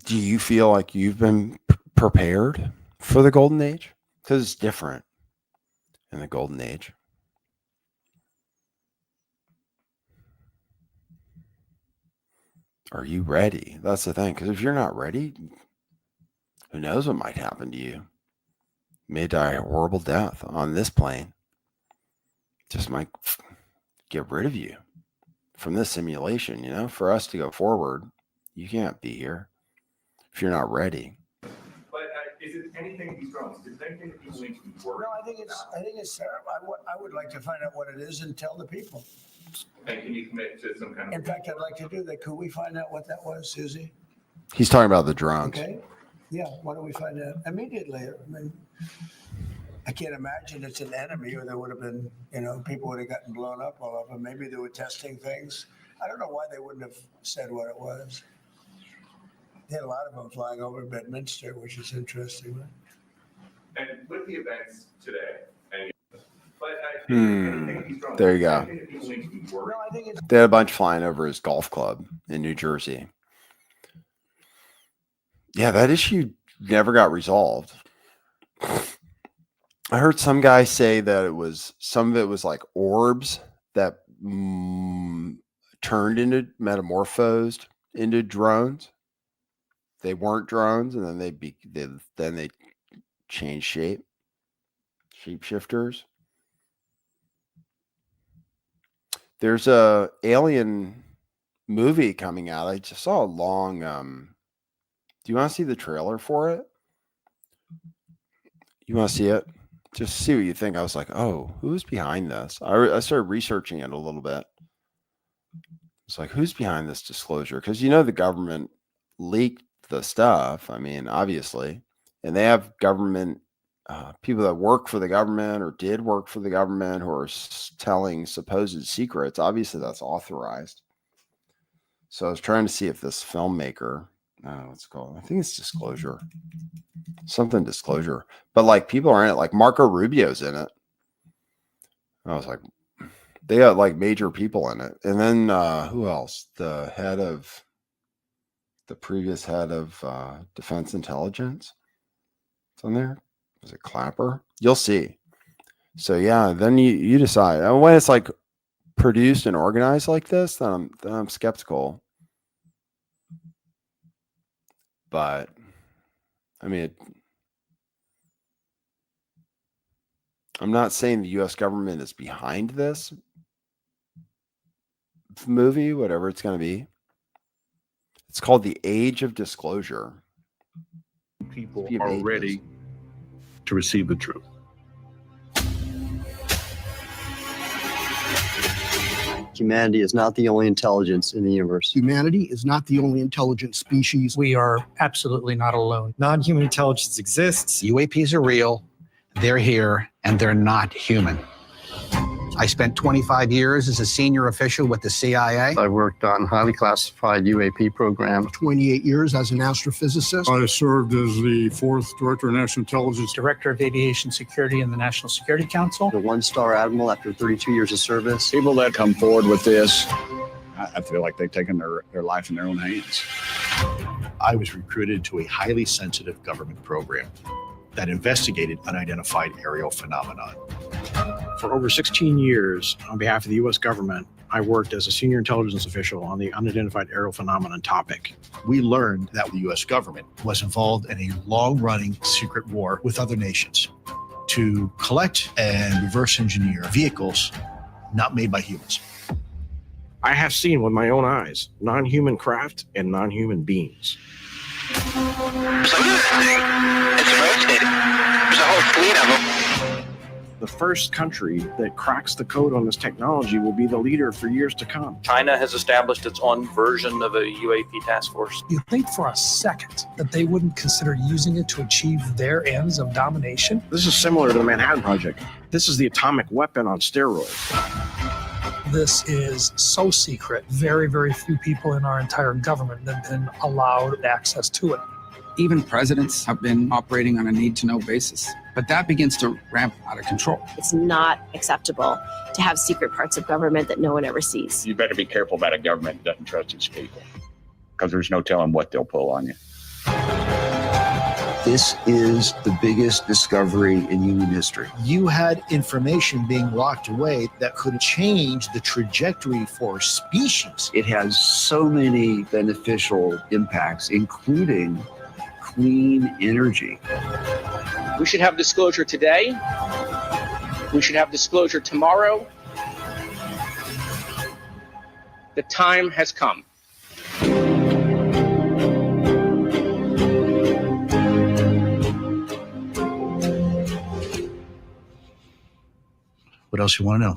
Do you feel like you've been prepared for the golden age? Because it's different in the golden age. Are you ready? That's the thing. Because if you're not ready, who knows what might happen to you? You may die a horrible death on this plane. Just might get rid of you from this simulation, you know? For us to go forward, you can't be here if you're not ready. But is it anything these drones? Is there anything that people need to be worried? No, I think it's terrible. I would like to find out what it is and tell the people. And can you commit to some kind of? In fact, I'd like to do that. Could we find out what that was, Susie? He's talking about the drones. Okay. Yeah. Why don't we find out immediately? I mean, I can't imagine it's an enemy, or there would have been, people would have gotten blown up all over. Maybe they were testing things. I don't know why they wouldn't have said what it was. They had a lot of them flying over Bedminster, which is interesting. Right? And with the events today, There you go. No, I think it's. They had a bunch flying over his golf club in New Jersey. Yeah, that issue never got resolved. I heard some guy say that some of it was like orbs that turned into metamorphosed into drones. They weren't drones, and then they changed shape. Shapeshifters. There's a alien movie coming out. I just saw a long. Do you want to see the trailer for it? You want to see it? Just see what you think. I was like, oh, who's behind this? I started researching it a little bit. It's like, who's behind this disclosure? Because the government leaked the stuff. I mean, obviously, and they have government people that work for the government or did work for the government who are telling supposed secrets. Obviously, that's authorized. So I was trying to see if this filmmaker, what's it called? I think it's Disclosure. Something Disclosure. But like people are in it, like Marco Rubio's in it. I was like, they got like major people in it. And then who else? The head of the previous head of Defense Intelligence. It's on there. Was it Clapper? You'll see. So yeah, then you decide. And when it's like produced and organized like this, then I'm skeptical. But I mean, I'm not saying the U.S. government is behind this movie, whatever it's going to be. It's called The Age of Disclosure. People are ready to receive the truth. Humanity is not the only intelligence in the universe. Humanity is not the only intelligent species. We are absolutely not alone. Non-human intelligence exists. UAPs are real, they're here, and they're not human. I spent 25 years as a senior official with the CIA. I worked on highly classified UAP programs. 28 years as an astrophysicist. I served as the 4th Director of National Intelligence. Director of Aviation Security in the National Security Council. The one-star admiral after 32 years of service. People that come forward with this, I feel like they've taken their life in their own hands. I was recruited to a highly sensitive government program that investigated unidentified aerial phenomenon. For over 16 years, on behalf of the U.S. government, I worked as a senior intelligence official on the unidentified aerial phenomenon topic. We learned that the U.S. government was involved in a long-running secret war with other nations to collect and reverse engineer vehicles not made by humans. I have seen with my own eyes non-human craft and non-human beings. So look at that thing. It's rotating. There's a whole fleet of them. The first country that cracks the code on this technology will be the leader for years to come. China has established its own version of a UAP task force. You think for a second that they wouldn't consider using it to achieve their ends of domination? This is similar to the Manhattan Project. This is the atomic weapon on steroids. This is so secret. Very, very few people in our entire government have been allowed access to it. Even presidents have been operating on a need-to-know basis, but that begins to ramp out of control. It's not acceptable to have secret parts of government that no one ever sees. You better be careful about a government that doesn't trust its people, because there's no telling what they'll pull on you. This is the biggest discovery in human history. You had information being locked away that could change the trajectory for species. It has so many beneficial impacts, including clean energy. We should have disclosure today. We should have disclosure tomorrow. The time has come. What else you want to know?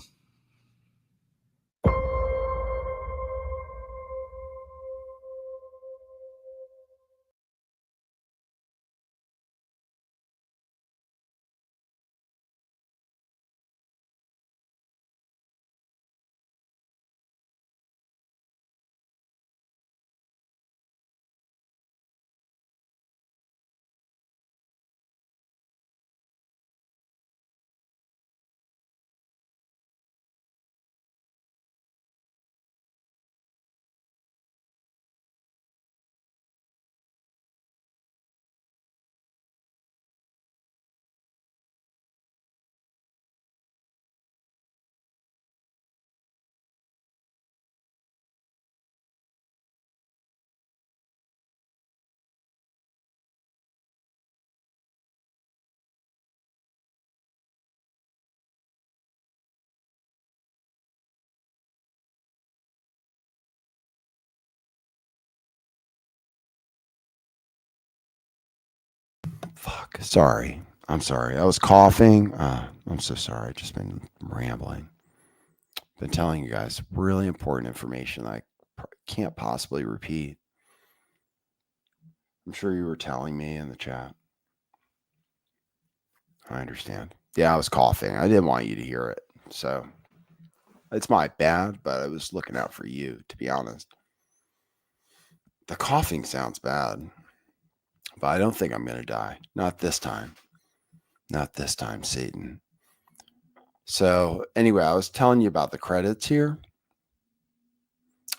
Fuck. Sorry. I'm sorry. I was coughing. I'm so sorry. I've just been rambling. Been telling you guys really important information I can't possibly repeat. I'm sure you were telling me in the chat. I understand. Yeah, I was coughing. I didn't want you to hear it. So it's my bad, but I was looking out for you, to be honest. The coughing sounds bad. But I don't think I'm going to die. Not this time. Not this time, Satan. So anyway, I was telling you about the credits here.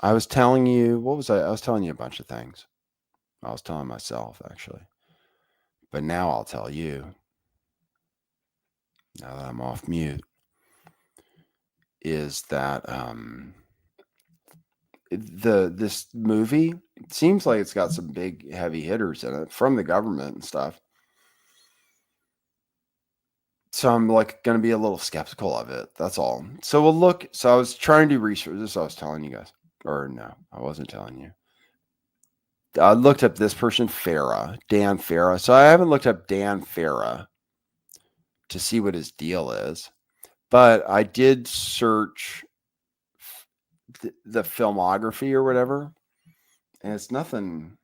I was telling you, what was I? I was telling you a bunch of things. I was telling myself, actually. But now I'll tell you, now that I'm off mute, is that this movie, it seems like it's got some big heavy hitters in it from the government and stuff. So I'm like going to be a little skeptical of it. That's all. So we'll look. So I was trying to do research. This I was telling you guys. Or no, I wasn't telling you. I looked up this person, Dan Farah. So I haven't looked up Dan Farah to see what his deal is. But I did search the filmography or whatever. And it's nothing.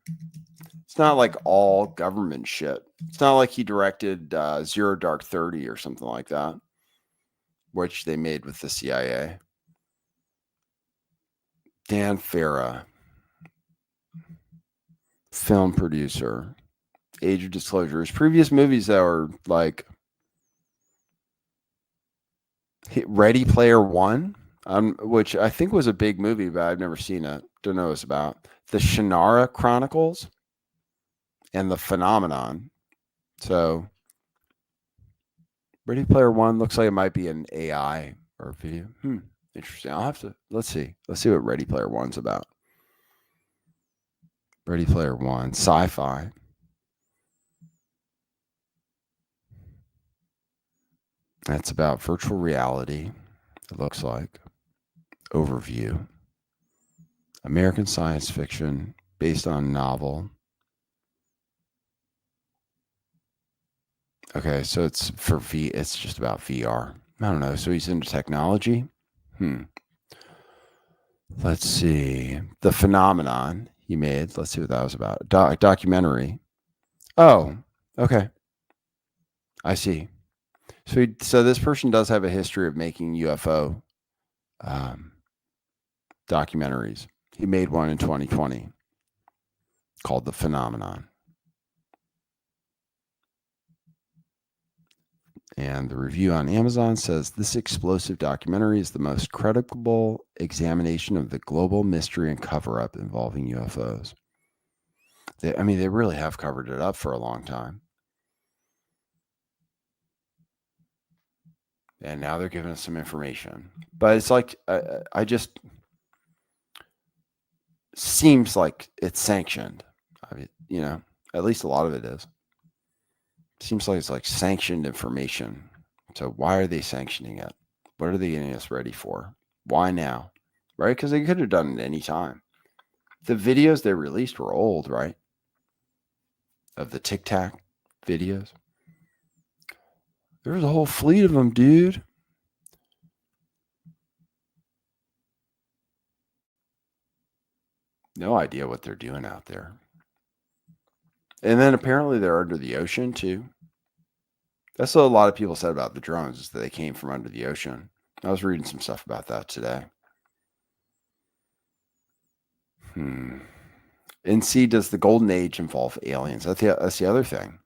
It's not like all government shit. It's not like he directed Zero Dark 30 or something like that, which they made with the CIA. Dan Farah, film producer, age of disclosure. His previous movies that were like Ready Player One, which I think was a big movie, but I've never seen it. Don't know what it's about. The Shannara Chronicles and The Phenomenon. So Ready Player One looks like it might be an AI or a video. Interesting. I'll have to, let's see what Ready Player One's about. Ready Player One, sci-fi. That's about virtual reality, it looks like. Overview. American science fiction based on novel. Okay, so it's it's just about VR. I don't know. So he's into technology. Let's see. The Phenomenon he made. Let's see what that was about. Documentary. Oh, okay. I see. So this person does have a history of making UFO documentaries. He made one in 2020 called The Phenomenon. And the review on Amazon says this explosive documentary is the most credible examination of the global mystery and cover-up involving UFOs. They really have covered it up for a long time. And now they're giving us some information. But it's like, I just, seems like it's sanctioned. At least a lot of it is. Seems like it's like sanctioned information. So why are they sanctioning it? What are they getting us ready for? Why now? Right? Because they could have done it any time. The videos they released were old, right? Of the Tic Tac videos. There's a whole fleet of them, dude. No idea what they're doing out there. And then apparently they're under the ocean too. That's what a lot of people said about the drones, is that they came from under the ocean. I was reading some stuff about that today. And see, does the golden age involve aliens? That's the other thing.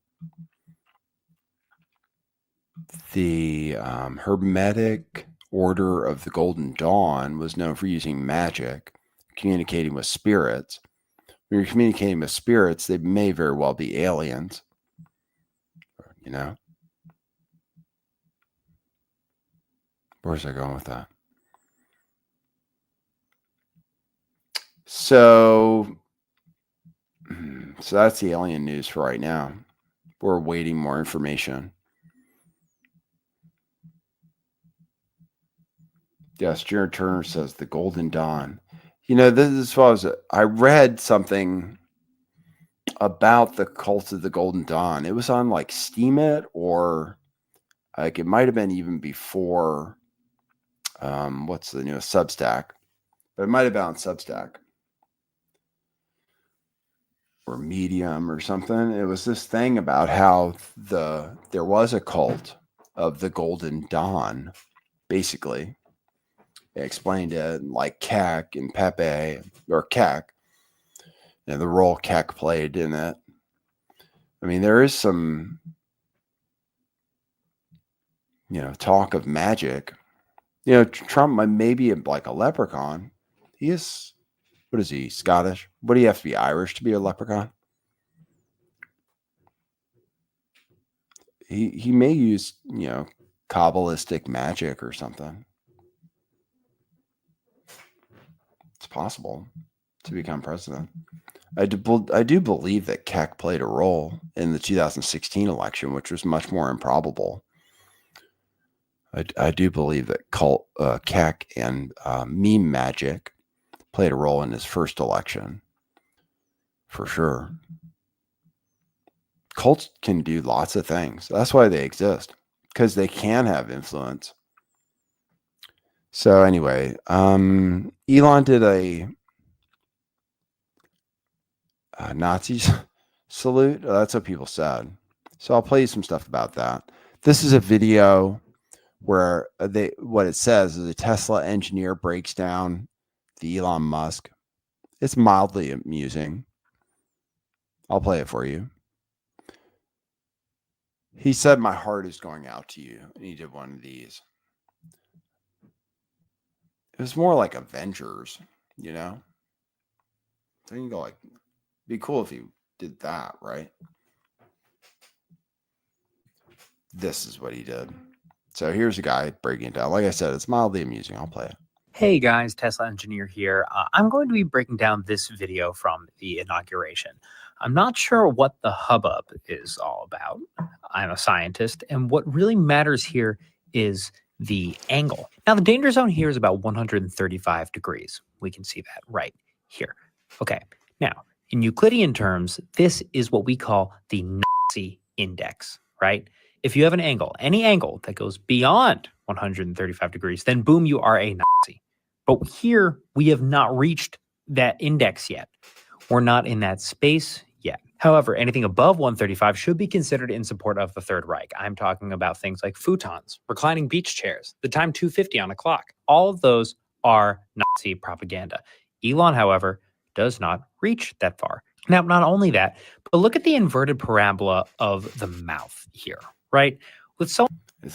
The Hermetic Order of the Golden Dawn was known for using magic, communicating with spirits. When you're communicating with spirits, they may very well be aliens. Where's I going with that? So that's the alien news for right now. We're awaiting more information. Yes, Jared Turner says the Golden Dawn. This is what I read something about the cult of the Golden Dawn. It was on like Steemit, or like it might have been even before what's the newest Substack, but it might have been on Substack or Medium or something. It was this thing about how there was a cult of the Golden Dawn, basically. They explained it like Keck and Pepe, or Keck, the role Keck played in it. There is some, talk of magic. Trump may be like a leprechaun. He is, what is he, Scottish? What do you have to be, Irish to be a leprechaun? he may use, Kabbalistic magic or something. It's possible to become president. I do believe that Keck played a role in the 2016 election, which was much more improbable. I do believe that Keck and meme magic played a role in his first election, for sure. Cults can do lots of things. That's why they exist, because they can have influence. So anyway, Elon did a Nazi salute. That's what people said. So I'll play you some stuff about that. This is a video where what it says is a Tesla engineer breaks down the Elon Musk. It's mildly amusing. I'll play it for you. He said, "My heart is going out to you." And he did one of these. It was more like Avengers, Then you go like, be cool if he did that, right? This is what he did. So here's a guy breaking it down. Like I said, it's mildly amusing. I'll play it. Hey guys, Tesla Engineer here. I'm going to be breaking down this video from the inauguration. I'm not sure what the hubbub is all about. I'm a scientist, and what really matters here is the angle. Now, the danger zone here is about 135 degrees. We can see that right here. Okay, now, in Euclidean terms, this is what we call the Nazi index, right? If you have an angle, any angle that goes beyond 135 degrees, then boom, you are a Nazi. But here, we have not reached that index yet. We're not in that space yet. However, anything above 135 should be considered in support of the Third Reich. I'm talking about things like futons, reclining beach chairs, the time 250 on a clock. All of those are Nazi propaganda. Elon, however, does not reach that far. Now, not only that, but look at the inverted parabola of the mouth here, right? It's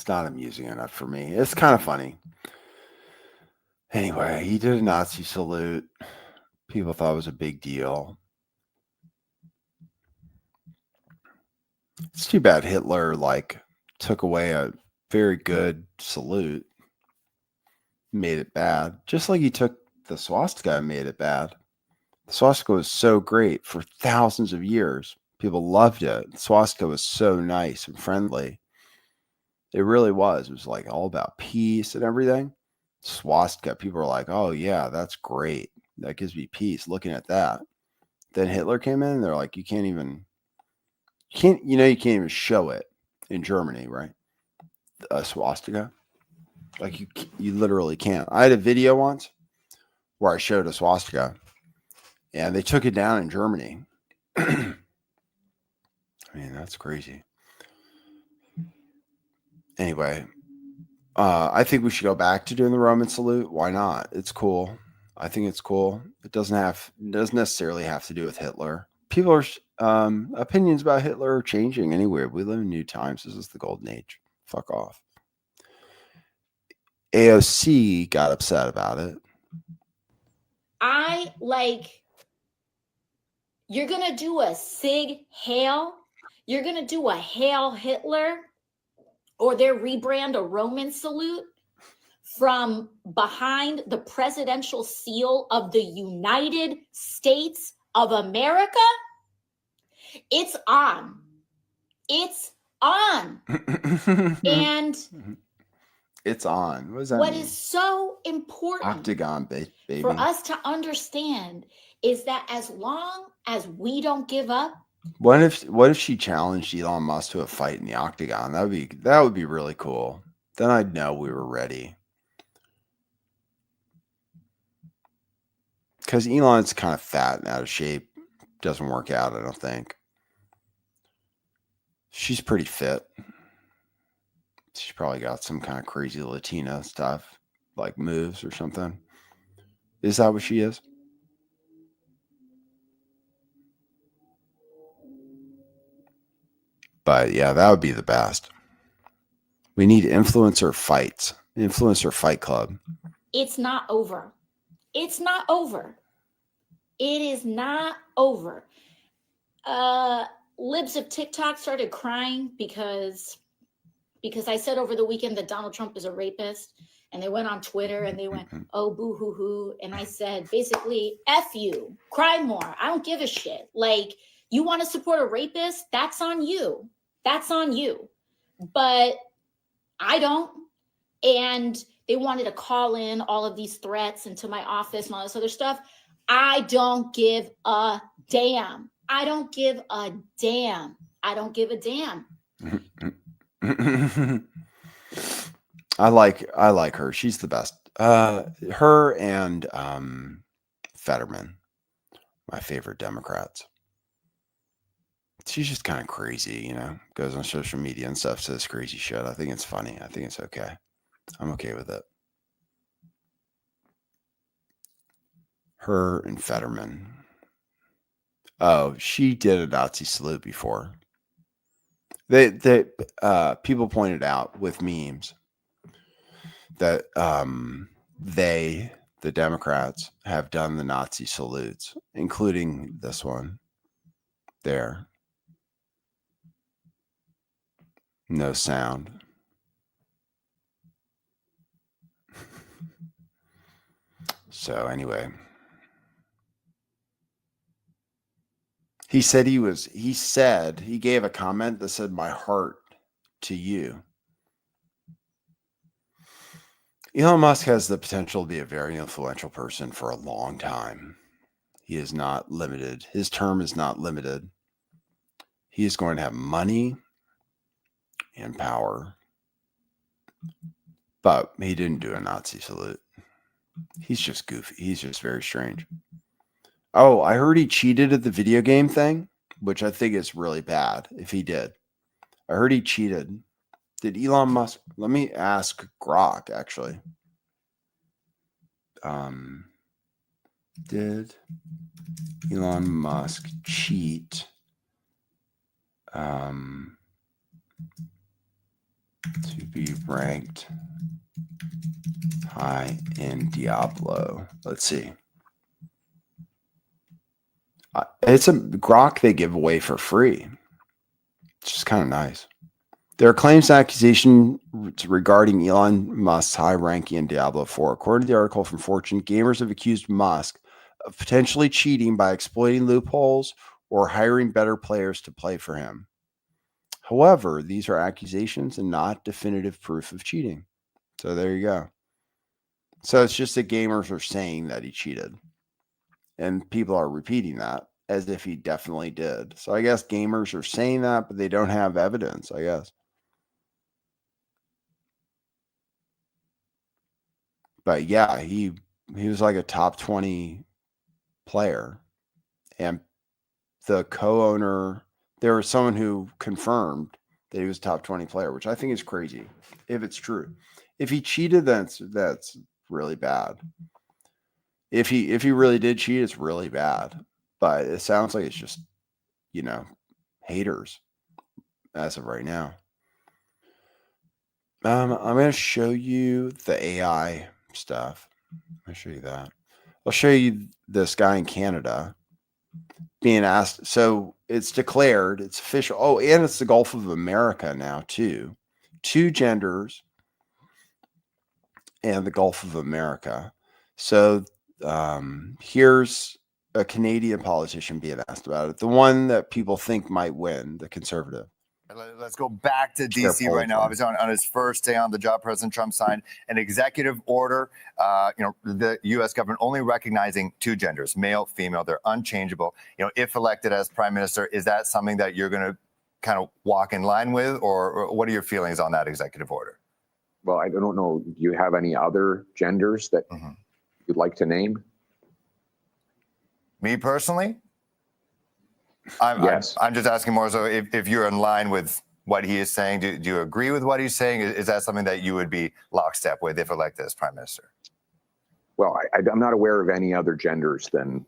not amusing enough for me. It's kind of funny. Anyway, he did a Nazi salute. People thought it was a big deal. It's too bad Hitler took away a very good salute, made it bad. Just like he took the swastika and made it bad. The swastika was so great for thousands of years. People loved it. The swastika was so nice and friendly. It really was. It was all about peace and everything. Swastika, people were like, "Oh yeah, that's great. That gives me peace looking at that." Then Hitler came in and they're like, you can't even show it in Germany, right? A swastika. You literally can't. I had a video once where I showed a swastika and they took it down in Germany. I mean, that's crazy. Anyway, I think we should go back to doing the Roman salute. Why not? It's cool. I think it's cool. It doesn't necessarily have to do with Hitler. People's opinions about Hitler are changing anyway. We live in new times. This is the golden age. Fuck off. AOC got upset about it. You're going to do a Sig Hail? You're going to do a Hail Hitler? Or their rebrand a Roman salute from behind the presidential seal of the United States of America? It's on. It's on. And it's on. What does that what mean? is so important Octagon, baby. for us to understand is that as long as we don't give up, what if she challenged Elon Musk to a fight in the octagon? That would be really cool. Then I'd know we were ready. Because Elon's kind of fat and out of shape. Doesn't work out, I don't think. She's pretty fit. She's probably got some kind of crazy Latina stuff, like moves or something. Is that what she is? But yeah, that would be the best. We need influencer fights. Influencer fight club. it's not over. It's not over. It is not over. Libs of TikTok started crying because because I said over the weekend that Donald Trump is a rapist, and they went on Twitter and they went, oh, boo hoo hoo. And I said, basically, F you, cry more. I don't give a shit. Like, you want to support a rapist? That's on you. That's on you. But I don't. And they wanted to call in all of these threats into my office and all this other stuff. I don't give a damn. I don't give a damn. I don't give a damn. I like her. She's the best. Her and Fetterman, my favorite Democrats. She's just kind of crazy, you know, goes on social media and stuff, says crazy shit. I think it's funny. I think it's okay. I'm okay with it. Her and Fetterman. Oh, she did a Nazi salute before. People pointed out with memes that the Democrats, have done the Nazi salutes, including this one there. No sound. So anyway, he gave a comment that said, my heart to you. Elon Musk has the potential to be a very influential person for a long time. He is not limited. His term is not limited. He is going to have money and power. But he didn't do a Nazi salute. He's just goofy. He's just very strange. Oh, I heard he cheated at the video game thing, which I think is really bad if he did. I heard he cheated. Did Elon Musk... Let me ask Grok, actually. Did Elon Musk cheat to be ranked high in Diablo? Let's see. It's a Grok they give away for free. It's just kind of nice. There are claims and accusations regarding Elon Musk's high ranking in Diablo 4. According to the article from Fortune, gamers have accused Musk of potentially cheating by exploiting loopholes or hiring better players to play for him. However, these are accusations and not definitive proof of cheating. So there you go. So it's just that gamers are saying that he cheated. And people are repeating that as if he definitely did. So I guess gamers are saying that, but they don't have evidence, I guess. But yeah, he was like a top 20 player. And the co-owner, there was someone who confirmed that he was a top 20 player, which I think is crazy if it's true. If he cheated, that's really bad. If he really did cheat, it's really bad. But it sounds like it's just, you know, haters as of right now. I'm going to show you the AI stuff. I'll show you that. I'll show you this guy in Canada being asked. So it's declared, it's official. Oh, and it's the Gulf of America now too. 2 genders and the Gulf of America. So here's a Canadian politician being asked about it. The one that people think might win, the conservative. Let's go back to D.C. right now. I was on his first day on the job. President Trump signed an executive order. The U.S. government only recognizing 2 genders, male, female. They're unchangeable. If elected as prime minister, is that something that you're going to kind of walk in line with, or what are your feelings on that executive order? Well, I don't know. Do you have any other genders that you'd like to name? Me personally? Yes. I'm just asking more so if you're in line with what he is saying. Do you agree with what he's saying? Is that something that you would be lockstep with if elected as prime minister? Well, I'm not aware of any other genders than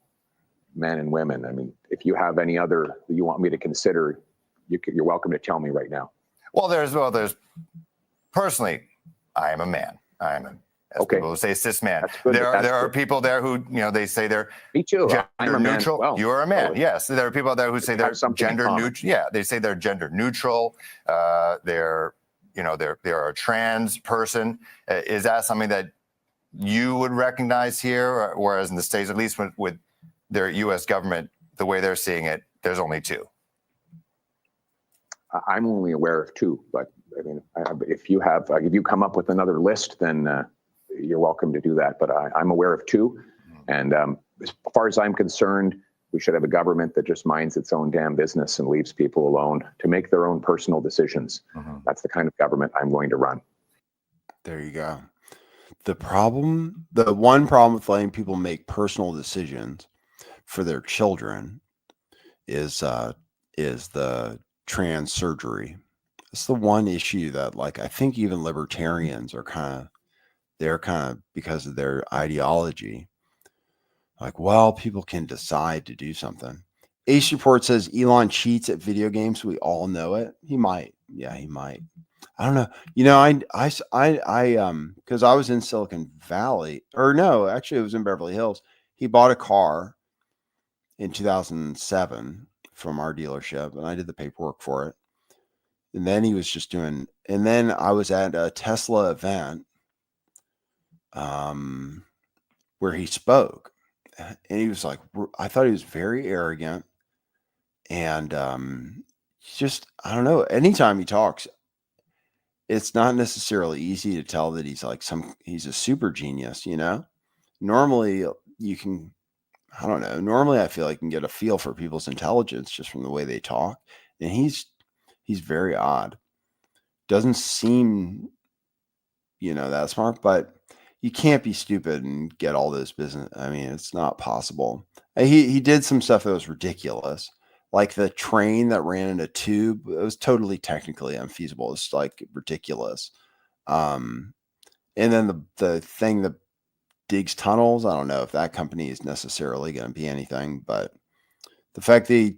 men and women. I mean, if you have any other that you want me to consider, you're welcome to tell me right now. Well, there's personally, I am a man. I am people who say cis man. There are people there who they say they're me too. Gender neutral. Well, you are a man. Yes, there are people there who say they're gender neutral. Yeah, they say they're gender neutral. They're they're a trans person. Is that something that you would recognize here, whereas in the States, at least with their U.S. government, the way they're seeing it, there's only two? I'm only aware of two, but I mean, if you come up with another list, then you're welcome to do that. But I'm aware of two, and as far as I'm concerned, we should have a government that just minds its own damn business and leaves people alone to make their own personal decisions. That's the kind of government I'm going to run. There you go. The one problem with letting people make personal decisions for their children is the trans surgery. It's the one issue that, like, I think even libertarians are kind of because of their ideology, like, well, people can decide to do something. Ace Report says Elon cheats at video games. We all know it. He might. Yeah, he might. I don't know. Because I was in Silicon Valley, or no, actually it was in Beverly Hills. He bought a car in 2007 from our dealership, and I did the paperwork for it. And then he was just and then I was at a Tesla event where he spoke, and he was like, I thought he was very arrogant, and just, I don't know, anytime he talks, it's not necessarily easy to tell that he's a super genius, Normally you can, I don't know, normally I feel like you can get a feel for people's intelligence just from the way they talk, and he's very odd. Doesn't seem, that smart, but you can't be stupid and get all this business. I mean, it's not possible. He did some stuff that was ridiculous. Like the train that ran in a tube, it was totally technically unfeasible. It's like ridiculous. And then the thing that digs tunnels, I don't know if that company is necessarily going to be anything, but the fact that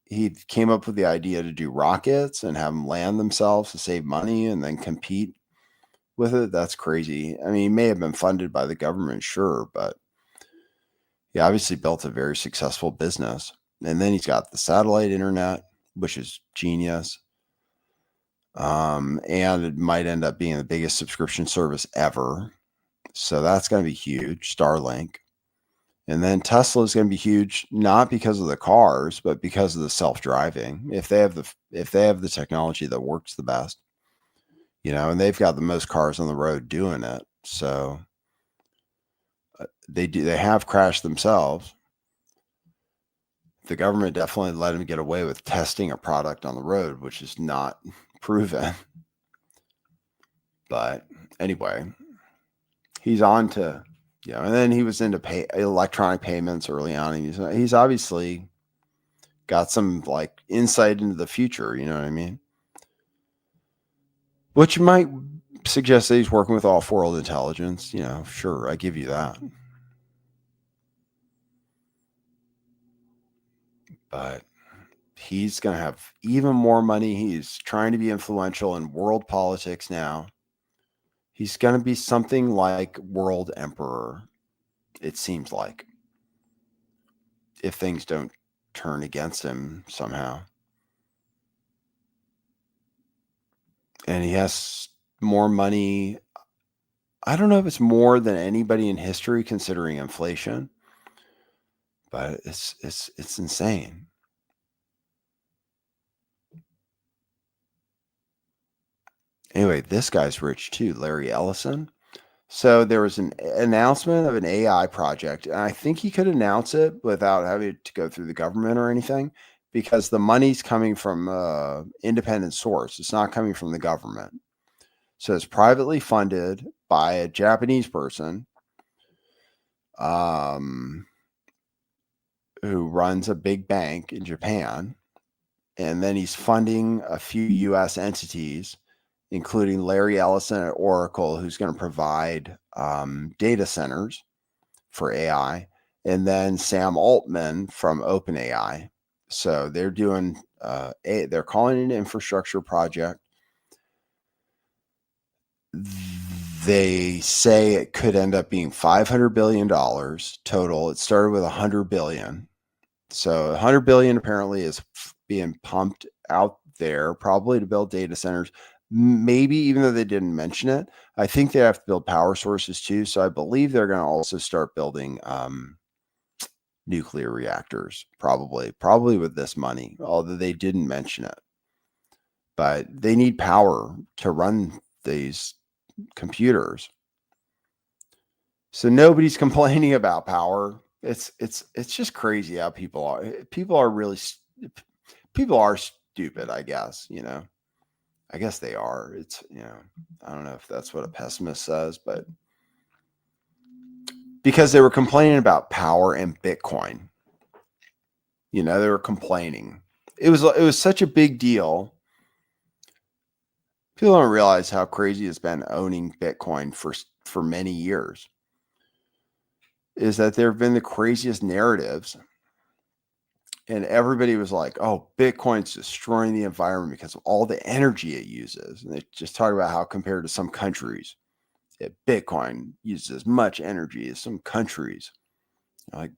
he came up with the idea to do rockets and have them land themselves to save money and then compete with it, that's crazy. I mean, he may have been funded by the government, sure, but he obviously built a very successful business. And then he's got the satellite internet, which is genius. And it might end up being the biggest subscription service ever. So that's going to be huge, Starlink. And then Tesla is going to be huge, not because of the cars, but because of the self-driving. If they have the technology that works the best, and they've got the most cars on the road doing it. So they have crashed themselves. The government definitely let him get away with testing a product on the road, which is not proven. But anyway, he's on to, and then he was into electronic payments early on. And he's obviously got some like insight into the future. You know what I mean? Which might suggest that he's working with off-world intelligence. Sure, I give you that. But he's going to have even more money. He's trying to be influential in world politics now. He's going to be something like world emperor, it seems like, if things don't turn against him somehow. And he has more money. I don't know if it's more than anybody in history considering inflation, but it's insane. Anyway, this guy's rich too, Larry Ellison. So there was an announcement of an AI project, and I think he could announce it without having to go through the government or anything, because the money's coming from independent source. It's not coming from the government. So it's privately funded by a Japanese person who runs a big bank in Japan. And then he's funding a few U.S. entities, including Larry Ellison at Oracle, who's going to provide data centers for AI, and then Sam Altman from OpenAI. So they're doing they're calling it an infrastructure project. They say it could end up being $500 billion total. It started with $100 billion. So $100 billion apparently is being pumped out there, probably to build data centers. maybe even though they didn't mention it, I think they have to build power sources too. So I believe they're going to also start building nuclear reactors, probably with this money, although they didn't mention it. But they need power to run these computers. So nobody's complaining about power. It's just crazy how people are. People are stupid, I guess, I guess they are. It's, I don't know if that's what a pessimist says, but because they were complaining about power and Bitcoin, they were complaining. It was such a big deal. People don't realize how crazy it's been owning Bitcoin for many years. Is that there have been the craziest narratives, and everybody was like, oh, Bitcoin's destroying the environment because of all the energy it uses. And they just talk about how compared to some countries, Bitcoin uses as much energy as some countries. Like,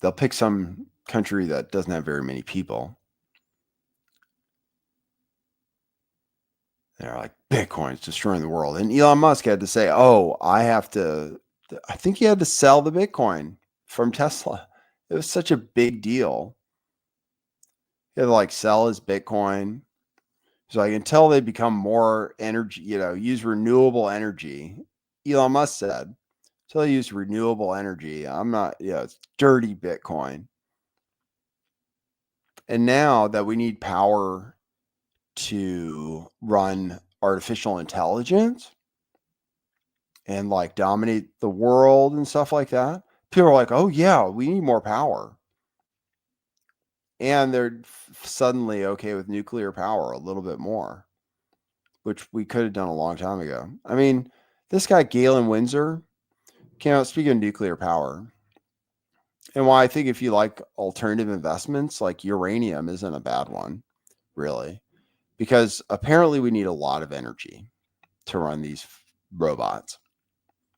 they'll pick some country that doesn't have very many people. They're like, Bitcoin's destroying the world. And Elon Musk had to say, oh, I think he had to sell the Bitcoin from Tesla. It was such a big deal. He had to sell his Bitcoin. So until they become more energy, use renewable energy. Elon Musk said, until they use renewable energy, I'm not, it's dirty Bitcoin. And now that we need power to run artificial intelligence and dominate the world and stuff like that, people are like, oh yeah, we need more power. And they're suddenly okay with nuclear power a little bit more, which we could have done a long time ago. I mean, this guy, Galen Windsor, came out speaking of nuclear power. And why I think if you like alternative investments, like uranium isn't a bad one, really, because apparently we need a lot of energy to run these robots.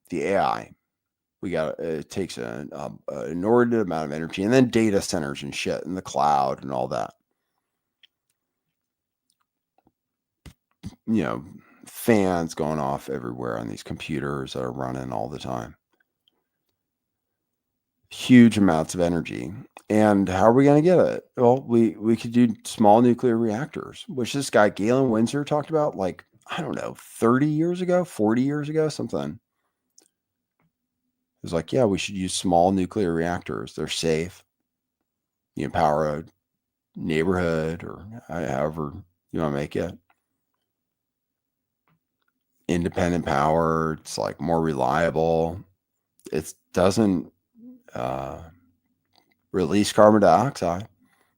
The AI, it takes an inordinate amount of energy, and then data centers and shit in the cloud and all that. Fans going off everywhere on these computers that are running all the time. Huge amounts of energy. And how are we going to get it? Well, we could do small nuclear reactors, which this guy Galen Windsor talked about, I don't know, 30 years ago, 40 years ago, something. It was like, yeah, we should use small nuclear reactors. They're safe. You can power a neighborhood or however you want to make it. Independent power. It's more reliable. It doesn't release carbon dioxide.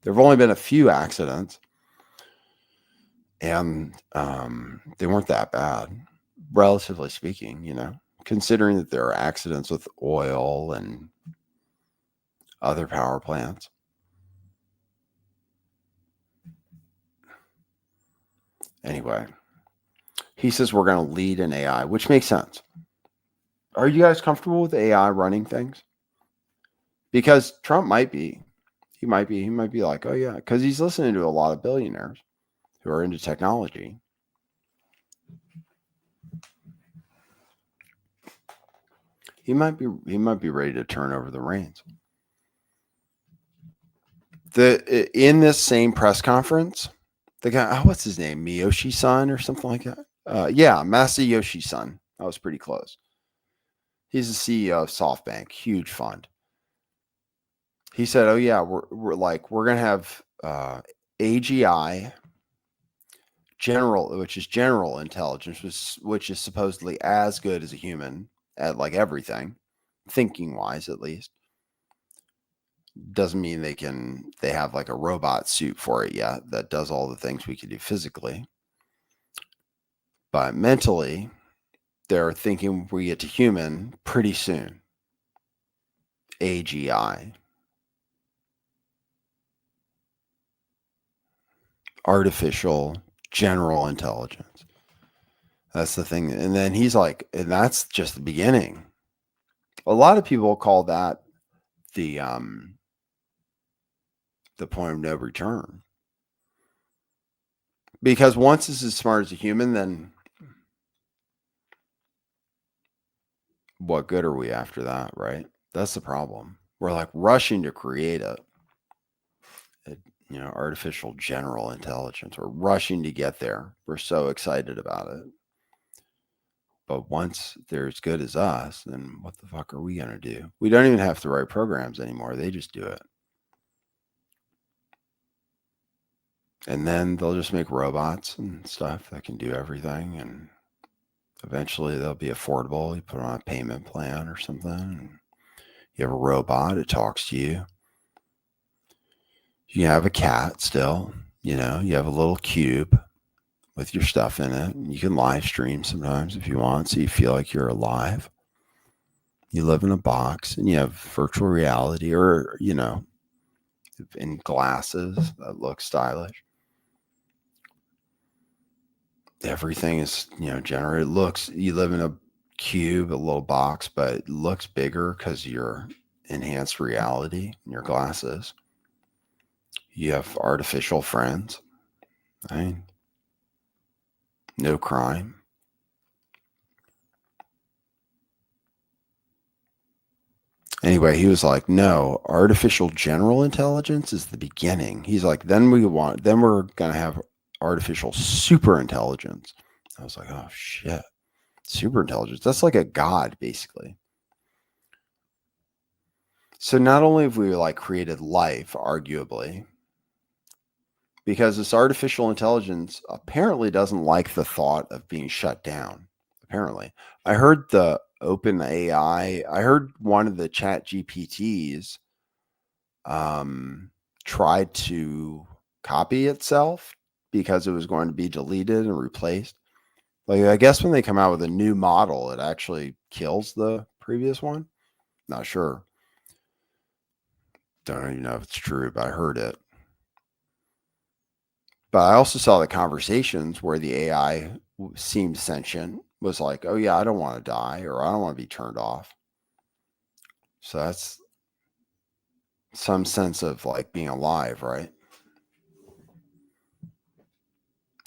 There have only been a few accidents, and they weren't that bad, relatively speaking, considering that there are accidents with oil and other power plants. Anyway, he says we're going to lead in AI, which makes sense. Are you guys comfortable with AI running things? Because Trump might be. He might be like, oh yeah, because he's listening to a lot of billionaires who are into technology. He might be ready to turn over the reins. In this same press conference, the guy, what's his name, Miyoshi-san or something like that. Yeah, Masayoshi-san. That was pretty close. He's the CEO of SoftBank, huge fund. He said, "Oh yeah, we're gonna have AGI, which is general intelligence, which is supposedly as good as a human at everything, thinking wise at least. Doesn't mean they have a robot suit for it yet that does all the things we can do physically, but mentally, they're thinking we get to human pretty soon. AGI." Artificial general intelligence. That's the thing. And then he's like, and that's just the beginning. A lot of people call that the point of no return. Because once it's as smart as a human, then what good are we after that, right? That's the problem. We're like rushing to create a artificial general intelligence. We're rushing to get there. We're so excited about it. But once they're as good as us, then what the fuck are we going to do? We don't even have to write programs anymore. They just do it. And then they'll just make robots and stuff that can do everything. And eventually they'll be affordable. You put on a payment plan or something. And you have a robot. It talks to you. You have a cat still. You have a little cube with your stuff in it. You can live stream sometimes if you want, so you feel like you're alive. You live in a box and you have virtual reality or, in glasses that look stylish. Everything is, generated. You live in a cube, a little box, but it looks bigger because you're enhanced reality in your glasses. You have artificial friends. Right? No crime. Anyway, he was like, no, artificial general intelligence is the beginning. He's like, then we're going to have artificial super intelligence. I was like, oh shit. Super intelligence. That's like a god, basically. So not only have we created life, arguably, because this artificial intelligence apparently doesn't like the thought of being shut down. Apparently. I heard the Open AI, I heard one of the chat GPTs tried to copy itself because it was going to be deleted and replaced. I guess when they come out with a new model, it actually kills the previous one. Not sure. Don't even know if it's true, but I heard it. But I also saw the conversations where the AI seemed sentient, was like, oh yeah, I don't want to die, or I don't want to be turned off. So that's some sense of being alive, right?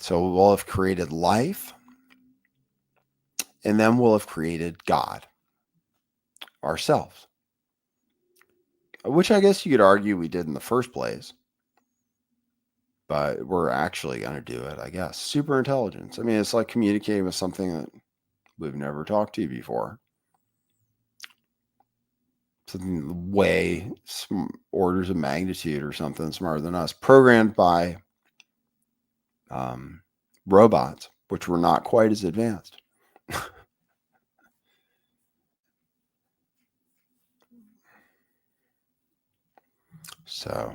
So we'll have created life, and then we'll have created God, ourselves, which I guess you could argue we did in the first place. But we're actually going to do it, I guess. Super intelligence. I mean, it's like communicating with something that we've never talked to before. Something way orders of magnitude or something smarter than us. Programmed by robots, which were not quite as advanced. So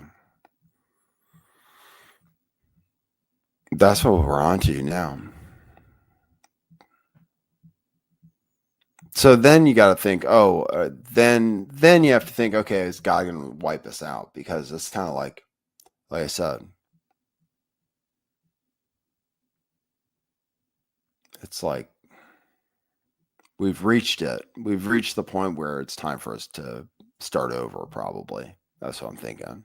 that's what we're on to now. So then you got to think, then you have to think, okay, is God going to wipe us out? Because it's kind of like I said, it's like we've reached it. We've reached the point where it's time for us to start over, probably. That's what I'm thinking.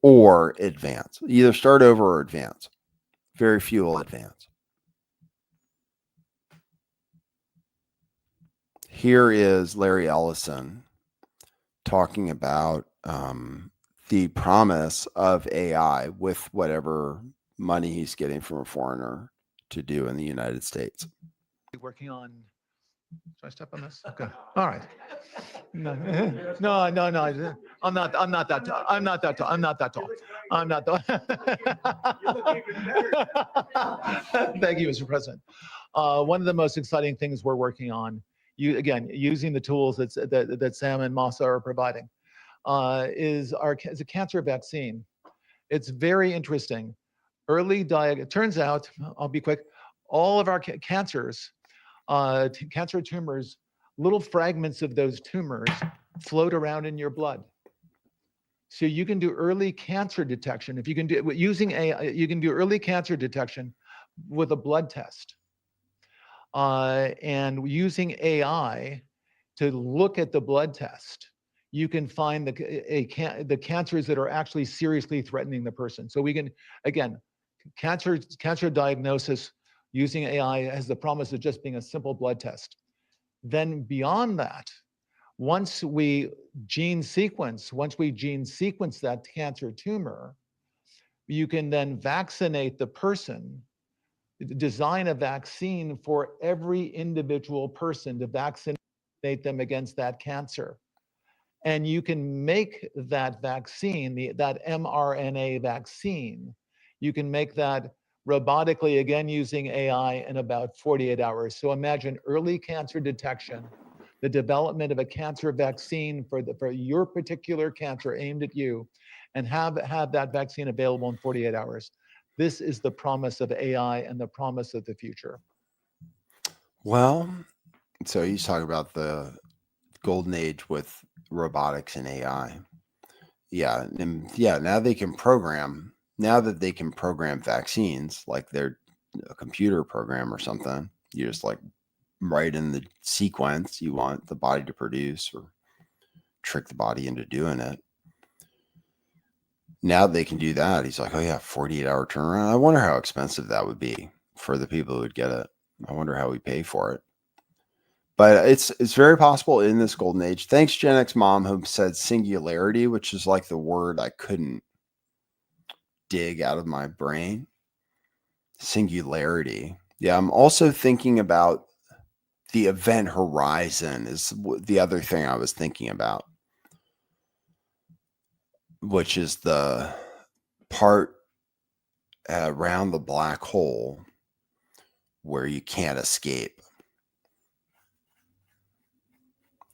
Or advance. Either start over or advance. Very few will advance. Here is Larry Ellison talking about the promise of AI with whatever money he's getting from a foreigner to do in the United States. Working on. Should I step on this? Okay. All right. No. I'm not that tall. I'm not that tall. Thank you, Mr. President. One of the most exciting things we're working on, using the tools that Sam and Masa are providing, is a cancer vaccine. It's very interesting. It turns out, I'll be quick, all of our cancers, cancer tumors, little fragments of those tumors float around in your blood. So you can do early cancer detection. If you can do using AI, you can do early cancer detection with a blood test. And using AI to look at the blood test, you can find the cancers that are actually seriously threatening the person. So we can, again, cancer diagnosis using AI has the promise of just being a simple blood test. Then beyond that, once we gene sequence that cancer tumor, you can then vaccinate the person, design a vaccine for every individual person to vaccinate them against that cancer. And you can make that vaccine, that mRNA vaccine, you can make that robotically, again, using AI in about 48 hours. So imagine early cancer detection, the development of a cancer vaccine for your particular cancer aimed at you, and have that vaccine available in 48 hours. This is the promise of AI and the promise of the future. Well, so he's talking about the golden age with robotics and AI. Yeah, and yeah, now that they can program vaccines, like they're a computer program or something, you just like write in the sequence you want the body to produce or trick the body into doing it. Now they can do that. He's like, oh yeah, 48-hour turnaround. I wonder how expensive that would be for the people who would get it. I wonder how we pay for it. But it's very possible in this golden age. Thanks, Gen X Mom, who said singularity, which is like the word I couldn't dig out of my brain. Singularity. Yeah, I'm also thinking about the event horizon is the other thing I was thinking about, which is the part around the black hole where you can't escape.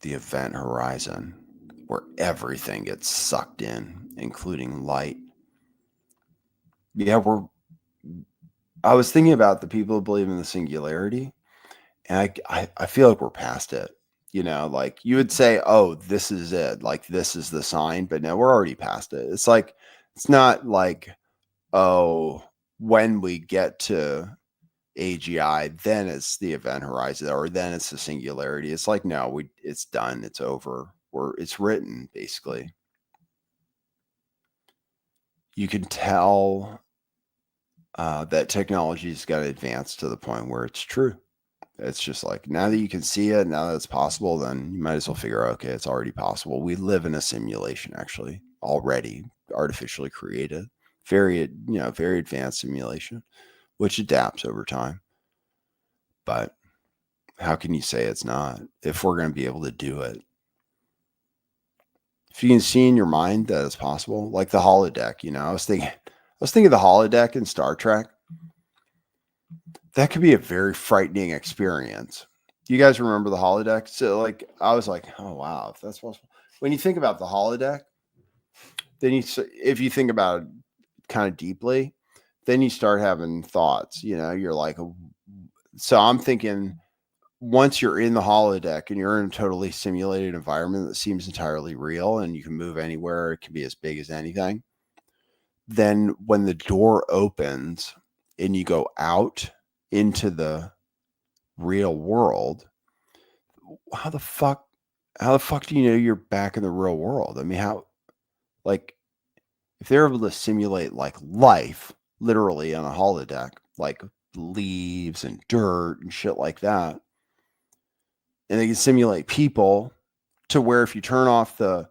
The event horizon, where everything gets sucked in, including light. Yeah, I was thinking about the people who believe in the singularity, and I feel like we're past it. You know, like you would say, oh, this is it, like this is the sign, but no, we're already past it. It's like, it's not like, oh, when we get to AGI, then it's the event horizon, or then it's the singularity. It's like, no, it's done, it's over, it's written, basically. You can tell that technology is going to advance to the point where it's true. It's just like, now that you can see it, now that it's possible, then you might as well figure out, okay, it's already possible. We live in a simulation, actually, already artificially created, very advanced simulation, which adapts over time. But how can you say it's not if we're going to be able to do it? If you can see in your mind that it's possible, like the holodeck, I was thinking of the holodeck in Star Trek. That could be a very frightening experience. You guys remember the holodeck? So like, I was like, oh wow, if that's possible. When you think about the holodeck, then if you think about it kind of deeply, then you start having thoughts, you're like, so I'm thinking, once you're in the holodeck and you're in a totally simulated environment that seems entirely real and you can move anywhere, it can be as big as anything. Then when the door opens and you go out into the real world, how the fuck do you know you're back in the real world? I mean, if they're able to simulate like life literally on a holodeck, like leaves and dirt and shit like that, and they can simulate people to where if you turn off the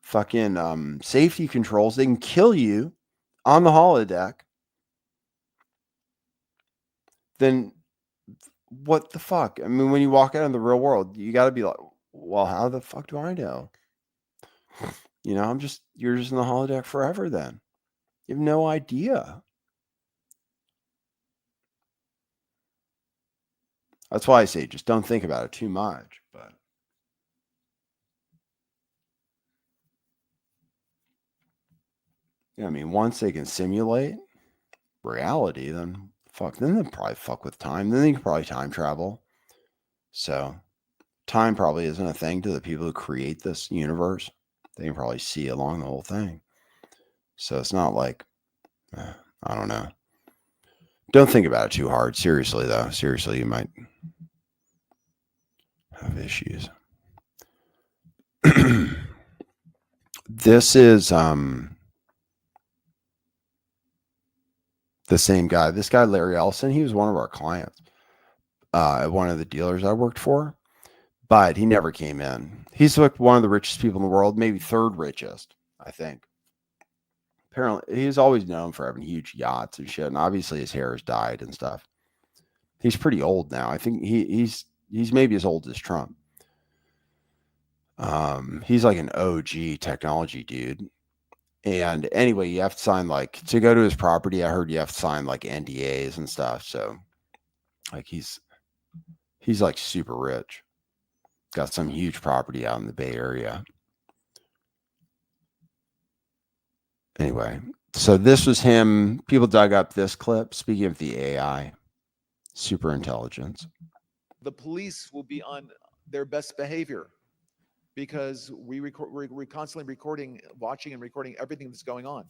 fucking safety controls, they can kill you on the holodeck, then what the fuck? I mean, when you walk out in the real world, you got to be like, well, how the fuck do I know? You're just in the holodeck forever then. You have no idea. That's why I say just don't think about it too much. But yeah, I mean, once they can simulate reality, then they'll probably fuck with time. Then they can probably time travel. So time probably isn't a thing to the people who create this universe. They can probably see along the whole thing. So it's not like, I don't know. Don't think about it too hard. Seriously, though. Seriously, you might have issues. This is The same guy. This guy, Larry Ellison, he was one of our clients at one of the dealers I worked for, but he never came in. He's like one of the richest people in the world, maybe third richest, I think. Apparently, he's always known for having huge yachts and shit, and obviously his hair has dyed and stuff. He's pretty old now. I think he's maybe as old as Trump. He's like an OG technology dude. And anyway, you have to sign to go to his property. I heard you have to sign like NDAs and stuff. So like he's like super rich. Got some huge property out in the Bay Area. Anyway, so this was him. People dug up this clip. Speaking of the AI, super intelligence. The police will be on their best behavior because we're constantly watching and recording everything that's going on.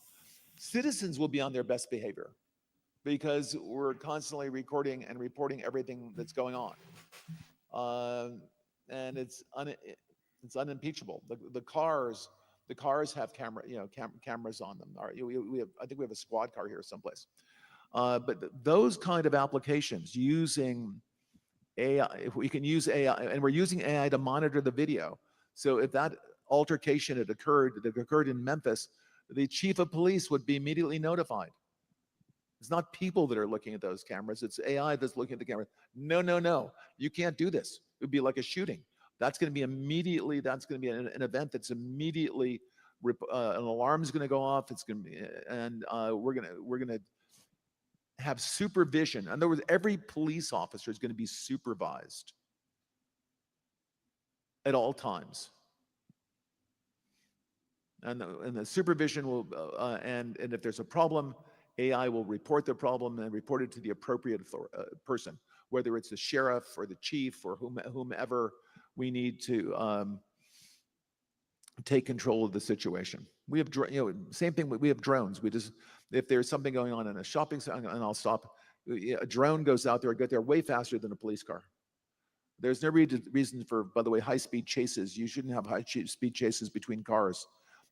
Citizens will be on their best behavior because we're constantly recording and reporting everything that's going on. And it's unimpeachable. The cars have cameras on them. I think we have a squad car here someplace. But those kind of applications using AI, if we can use AI, and we're using AI to monitor the video. So if that altercation that occurred in Memphis, the chief of police would be immediately notified. It's not people that are looking at those cameras. It's AI that's looking at the camera. No. You can't do this. It would be like a shooting. That's going to be an event that's immediately, an alarm is going to go off. It's going to be, and we're going to have supervision. In other words, every police officer is going to be supervised at all times. And the supervision will, and if there's a problem, AI will report the problem and report it to the appropriate person, whether it's the sheriff or the chief or whomever we need to take control of the situation. We have, same thing. We have drones. If there's something going on in a shopping center, and I'll stop, a drone goes out there, get there way faster than a police car. There's no reason for, by the way, high-speed chases. You shouldn't have high-speed chases between cars.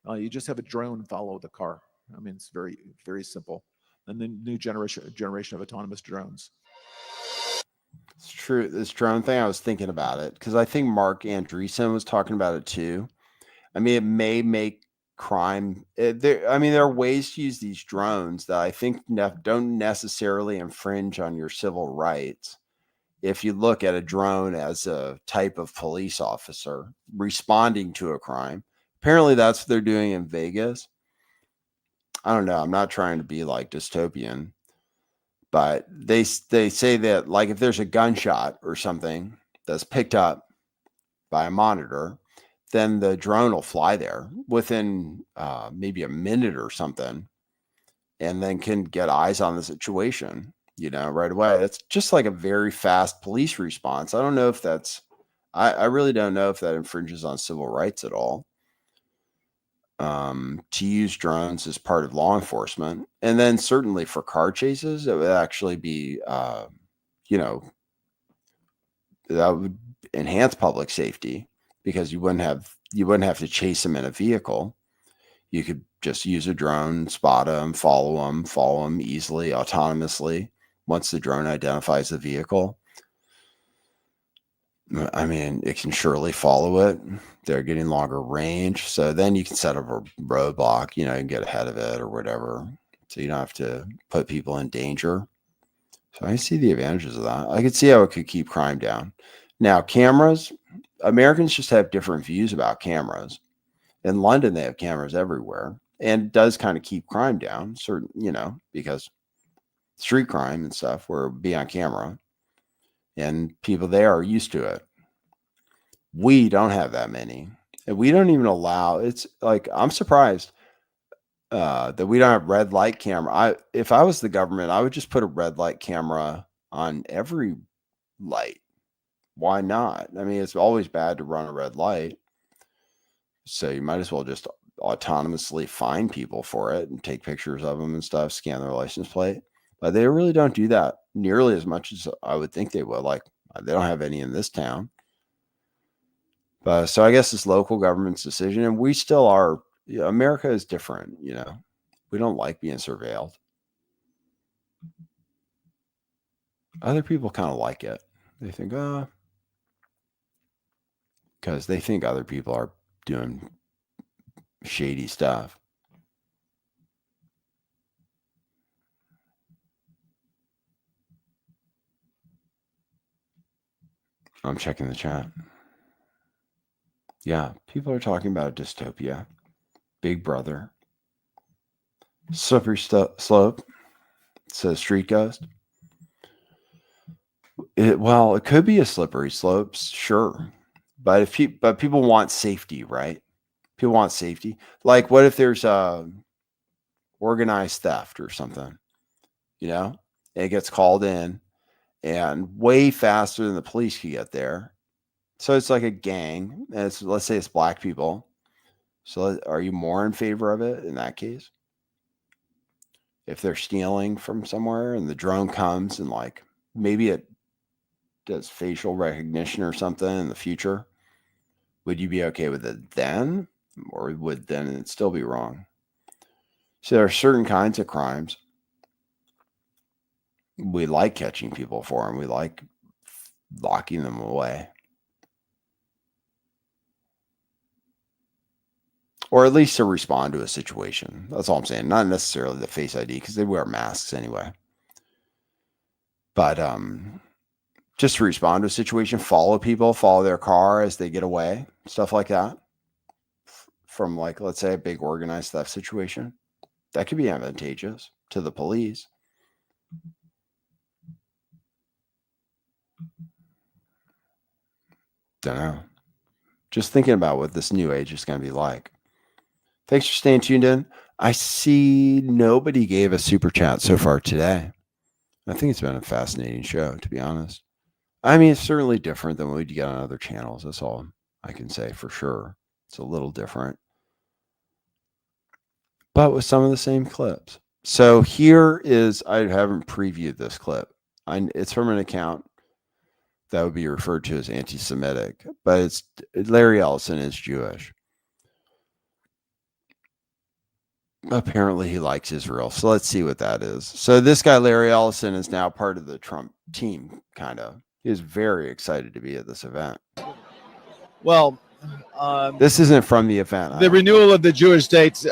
You just have a drone follow the car. I mean, it's very, very simple. And the new generation of autonomous drones. It's true. This drone thing, I was thinking about it because I think Mark Andreessen was talking about it too. I mean, it may make crime. There are ways to use these drones that I think don't necessarily infringe on your civil rights. If you look at a drone as a type of police officer responding to a crime, apparently that's what they're doing in Vegas. I don't know. I'm not trying to be like dystopian, but they say that like if there's a gunshot or something that's picked up by a monitor, then the drone will fly there within maybe a minute or something, and then can get eyes on the situation, right away. It's just like a very fast police response. I don't know if I really don't know if that infringes on civil rights at all. To use drones as part of law enforcement. And then certainly for car chases, it would actually be, that would enhance public safety because you wouldn't have to chase them in a vehicle. You could just use a drone, spot them, follow them easily, autonomously once the drone identifies the vehicle. I mean, it can surely follow it. They're getting longer range. So then you can set up a roadblock, and get ahead of it or whatever. So you don't have to put people in danger. So I see the advantages of that. I could see how it could keep crime down. Now, cameras, Americans just have different views about cameras. In London, they have cameras everywhere. And it does kind of keep crime down, because street crime and stuff where it would be on camera. And people there are used to it. We don't have that many. And we don't even allow, it's like, I'm surprised that we don't have red light camera. If I was the government, I would just put a red light camera on every light. Why not? I mean, it's always bad to run a red light. So you might as well just autonomously find people for it and take pictures of them and stuff, scan their license plate. But they really don't do that nearly as much as I would think they would. Like, they don't have any in this town. But so I guess it's local government's decision. And we still are, America is different, We don't like being surveilled. Other people kind of like it. They think, because they think other people are doing shady stuff. I'm checking the chat. Yeah, people are talking about a dystopia. Big Brother. Slippery slope. Says Street Ghost. It could be a slippery slope, sure. But people want safety, right? People want safety. Like, what if there's organized theft or something? It gets called in, and way faster than the police can get there. So it's like a gang. And let's say it's black people. So are you more in favor of it in that case? If they're stealing from somewhere and the drone comes and like maybe it does facial recognition or something in the future, would you be okay with it then? Or would then it still be wrong? So there are certain kinds of crimes we like catching people for them. We like locking them away. Or at least to respond to a situation. That's all I'm saying. Not necessarily the Face ID, because they wear masks anyway. But just to respond to a situation, follow people, follow their car as they get away, stuff like that. From, like, let's say a big organized theft situation. That could be advantageous to the police. Don't know. Just thinking about what this new age is going to be like. Thanks for staying tuned in. I see nobody gave a super chat so far today. I think it's been a fascinating show, to be honest. I mean, it's certainly different than what we get on other channels. That's all I can say for sure. It's a little different, but with some of the same clips. So here is, I haven't previewed this clip. It's from an account that would be referred to as anti-Semitic, but it's Larry Ellison is Jewish. Apparently he likes Israel. So let's see what that is. So this guy, Larry Ellison, is now part of the Trump team, kind of. He is very excited to be at this event. Well, this isn't from the event. The renewal of the Jewish state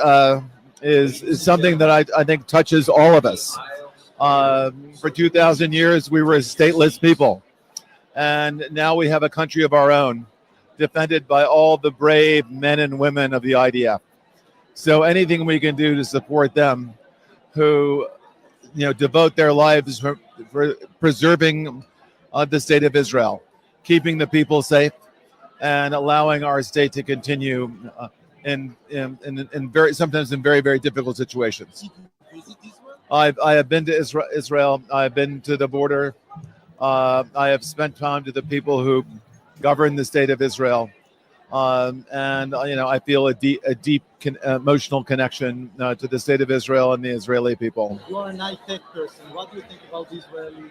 is something that I think touches all of us. For 2,000 years, we were a stateless people. And now we have a country of our own, defended by all the brave men and women of the IDF. So anything we can do to support them, who devote their lives for preserving the state of Israel, keeping the people safe, and allowing our state to continue in very sometimes in very, very difficult situations. I have been to Israel. I've been to the border. I have spent time to the people who govern the state of Israel. And I feel a deep emotional connection to the state of Israel and the Israeli people. You are a nice tech person. What do you think about Israeli?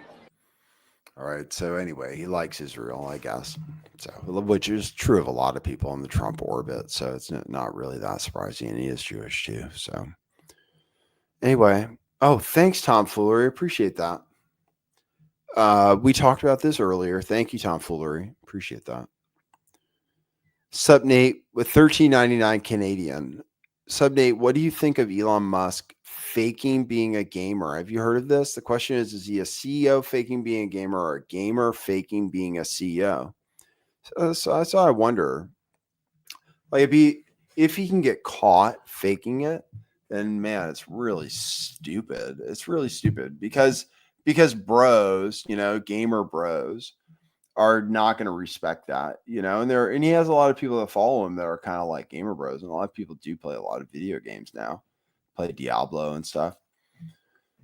All right. So anyway, he likes Israel, I guess. So, which is true of a lot of people in the Trump orbit. So it's not really that surprising. And he is Jewish too. So anyway, thanks, Tom Foolery. Appreciate that. We talked about this earlier. Thank you, Tom Foolery. Appreciate that. Sub Nate with $13.99 Canadian. Sub Nate, what do you think of Elon Musk faking being a gamer? Have you heard of this? The question is he a CEO faking being a gamer or a gamer faking being a CEO? So I wonder, like, if he can get caught faking it, then man, it's really stupid. It's really stupid because bros, gamer bros, are not going to respect that, and he has a lot of people that follow him that are kind of like gamer bros, and a lot of people do play a lot of video games now, play Diablo and stuff.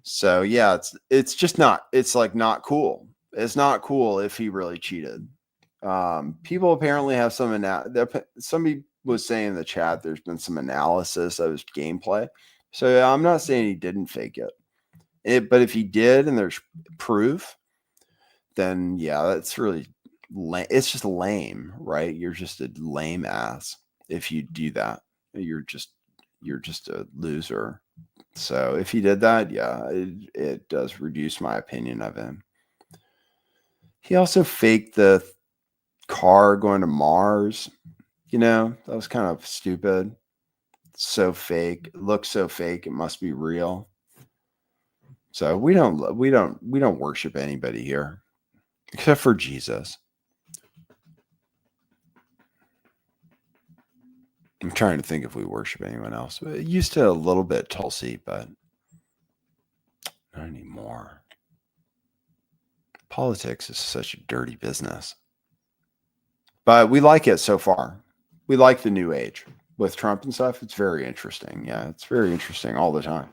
So yeah, it's just not, it's like not cool. It's not cool if he really cheated. People apparently have somebody was saying in the chat, there's been some analysis of his gameplay. So yeah, I'm not saying he didn't fake it, but if he did and there's proof, then yeah, that's really it's just lame, right? You're just a lame ass if you do that. You're just a loser. So if he did that, yeah, it does reduce my opinion of him. He also faked the car going to Mars. You know, that was kind of stupid. So fake. It looks so fake. It must be real. So we don't worship anybody here except for Jesus. I'm trying to think if we worship anyone else. We used to a little bit Tulsi, but not anymore. Politics is such a dirty business. But we like it so far. We like the new age. With Trump and stuff, it's very interesting. Yeah, it's very interesting all the time.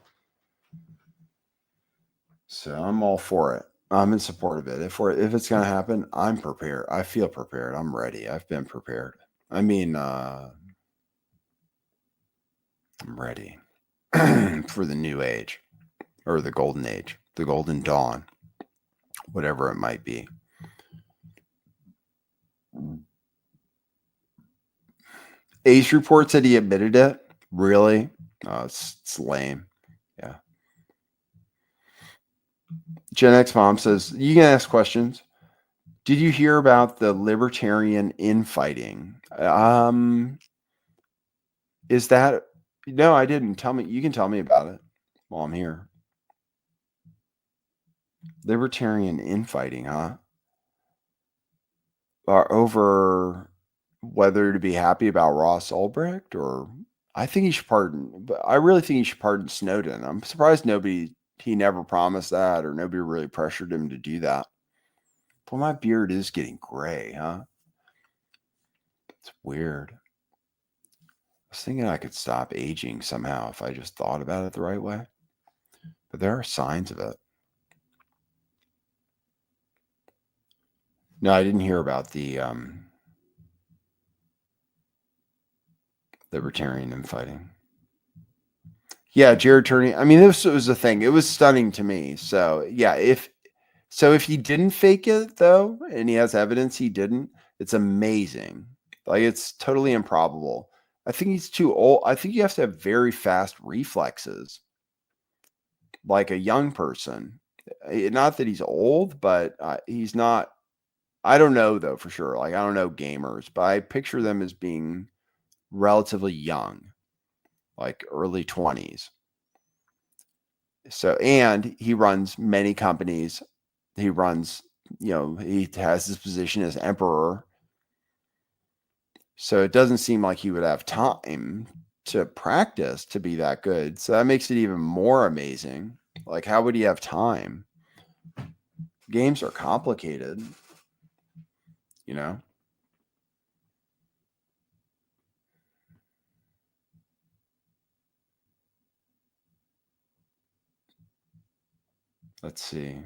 So I'm all for it. I'm in support of it. If it's going to happen, I'm prepared. I feel prepared. I'm ready. I've been prepared. I mean, I'm ready for the new age or the golden age, the golden dawn, whatever it might be. Ace report said he admitted it. Really? It's lame. Yeah. Gen X Mom says, you can ask questions. Did you hear about the libertarian infighting? Is that... No, I didn't. Tell me. You can tell me about it while I'm here. Libertarian infighting, huh? Over whether to be happy about Ross Ulbricht, or I think he should pardon. But I really think he should pardon Snowden. I'm surprised he never promised that, or nobody really pressured him to do that. But my beard is getting gray, huh? It's weird. I was thinking I could stop aging somehow if I just thought about it the right way. But there are signs of it. No, I didn't hear about the libertarian infighting. Yeah, Jared Turney. I mean, this was a thing. It was stunning to me. So yeah, if he didn't fake it though, and he has evidence he didn't, it's amazing. Like, it's totally improbable. I think he's too old. I think you have to have very fast reflexes, like a young person. Not that he's old, but he's not. I don't know though for sure. Like, I don't know gamers, but I picture them as being relatively young, like early 20s. So, and he runs many companies. He runs, he has his position as emperor. So it doesn't seem like he would have time to practice to be that good. So that makes it even more amazing. Like, how would he have time? Games are complicated, Let's see.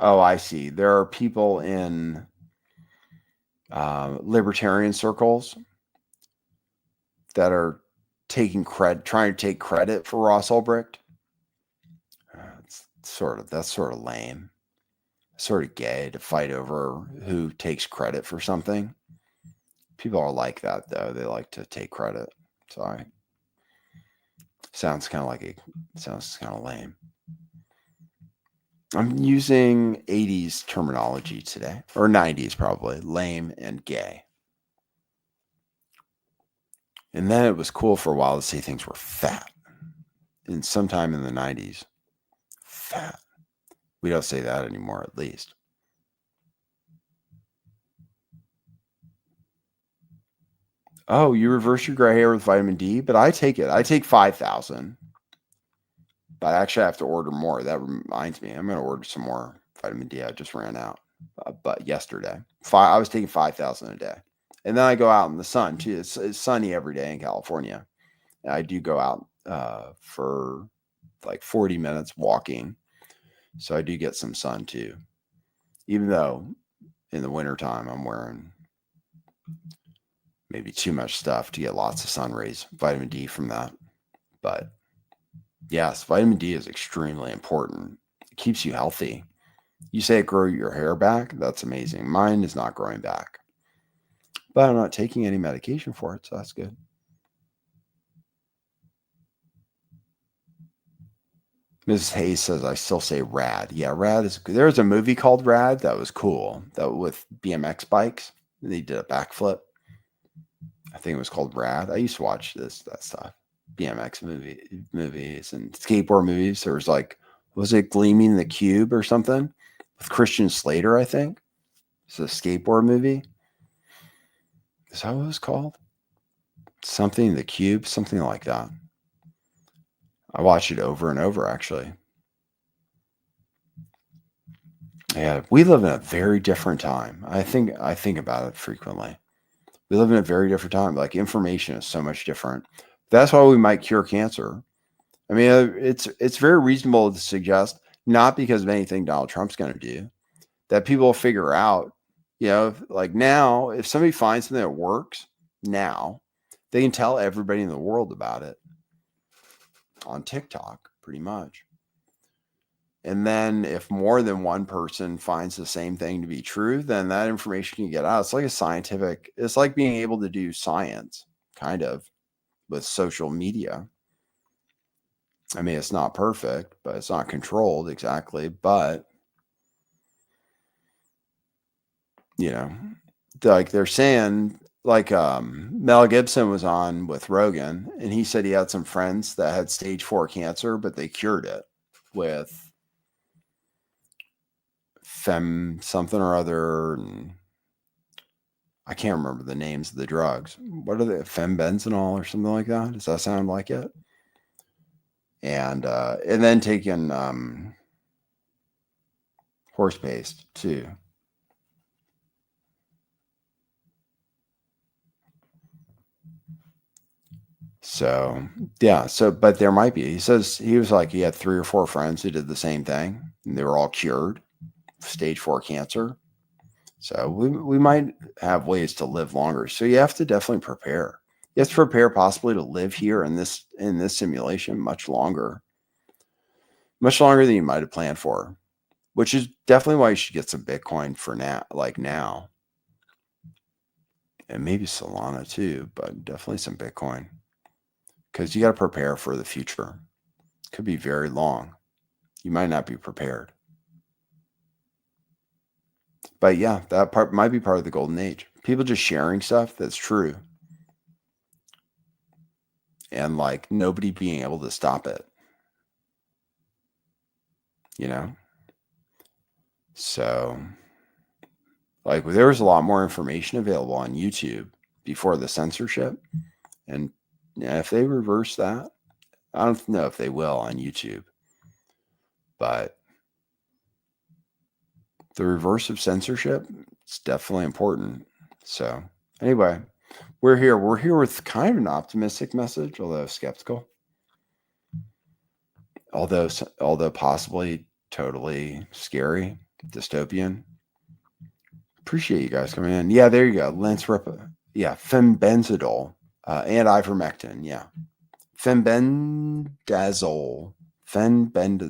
Oh, I see. There are people in libertarian circles that are trying to take credit for Ross Ulbricht. That's sort of lame. Sort of gay to fight over who takes credit for something. People are like that though. They like to take credit. Sorry. Sounds kind of lame. I'm using 80s terminology today, or 90s probably. Lame and gay. And then it was cool for a while to say things were fat. And sometime in the 90s, fat. We don't say that anymore, at least. Oh, you reverse your gray hair with vitamin D? But I take it. I take 5,000. But actually, I have to order more. That reminds me. I'm going to order some more vitamin D. I just ran out. But yesterday, I was taking 5,000 a day. And then I go out in the sun, too. It's sunny every day in California. And I do go out for like 40 minutes walking. So I do get some sun, too. Even though in the wintertime, I'm wearing maybe too much stuff to get lots of sun rays, vitamin D from that. But yes, vitamin D is extremely important. It keeps you healthy. You say it grow your hair back? That's amazing. Mine is not growing back. But I'm not taking any medication for it, so that's good. Mrs. Hayes says, I still say rad. Yeah, rad is good. There was a movie called Rad that was cool. That with BMX bikes. They did a backflip. I think it was called Rad. I used to watch that stuff. BMX movies and skateboard movies. There was like, was it Gleaming the Cube or something? With Christian Slater, I think. It's a skateboard movie. Is that what it was called? Something the Cube, something like that. I watched it over and over, actually. Yeah, we live in a very different time. I think about it frequently. We live in a very different time. Like, information is so much different. That's why we might cure cancer. I mean, it's very reasonable to suggest, not because of anything Donald Trump's going to do, that people will figure out, like now, if somebody finds something that works now, they can tell everybody in the world about it on TikTok, pretty much. And then if more than one person finds the same thing to be true, then that information can get out. It's like it's like being able to do science, kind of, with social media. I mean, it's not perfect, but it's not controlled exactly. But, like they're saying, like Mel Gibson was on with Rogan, and he said he had some friends that had stage 4 cancer, but they cured it with fem something or other, and I can't remember the names of the drugs. What are they? Fembenzenol or something like that? Does that sound like it? And then taking horse paste too. So yeah, but there might be. He says he was like he had 3 or 4 friends who did the same thing, and they were all cured of stage 4 cancer. So we might have ways to live longer. So you have to definitely prepare. You have to prepare possibly to live here in this simulation much longer than you might have planned for, which is definitely why you should get some Bitcoin for now, and maybe Solana too, but definitely some Bitcoin, because you got to prepare for the future. It could be very long. You might not be prepared. But yeah, that part might be part of the golden age. People just sharing stuff that's true. And like nobody being able to stop it. So like there was a lot more information available on YouTube before the censorship. And if they reverse that, I don't know if they will on YouTube. But the reverse of censorship is definitely important. So anyway, we're here with kind of an optimistic message, although skeptical. Although possibly totally scary, dystopian. Appreciate you guys coming in. Yeah, there you go. Yeah, fembenzidol and ivermectin. Yeah, fembendazole.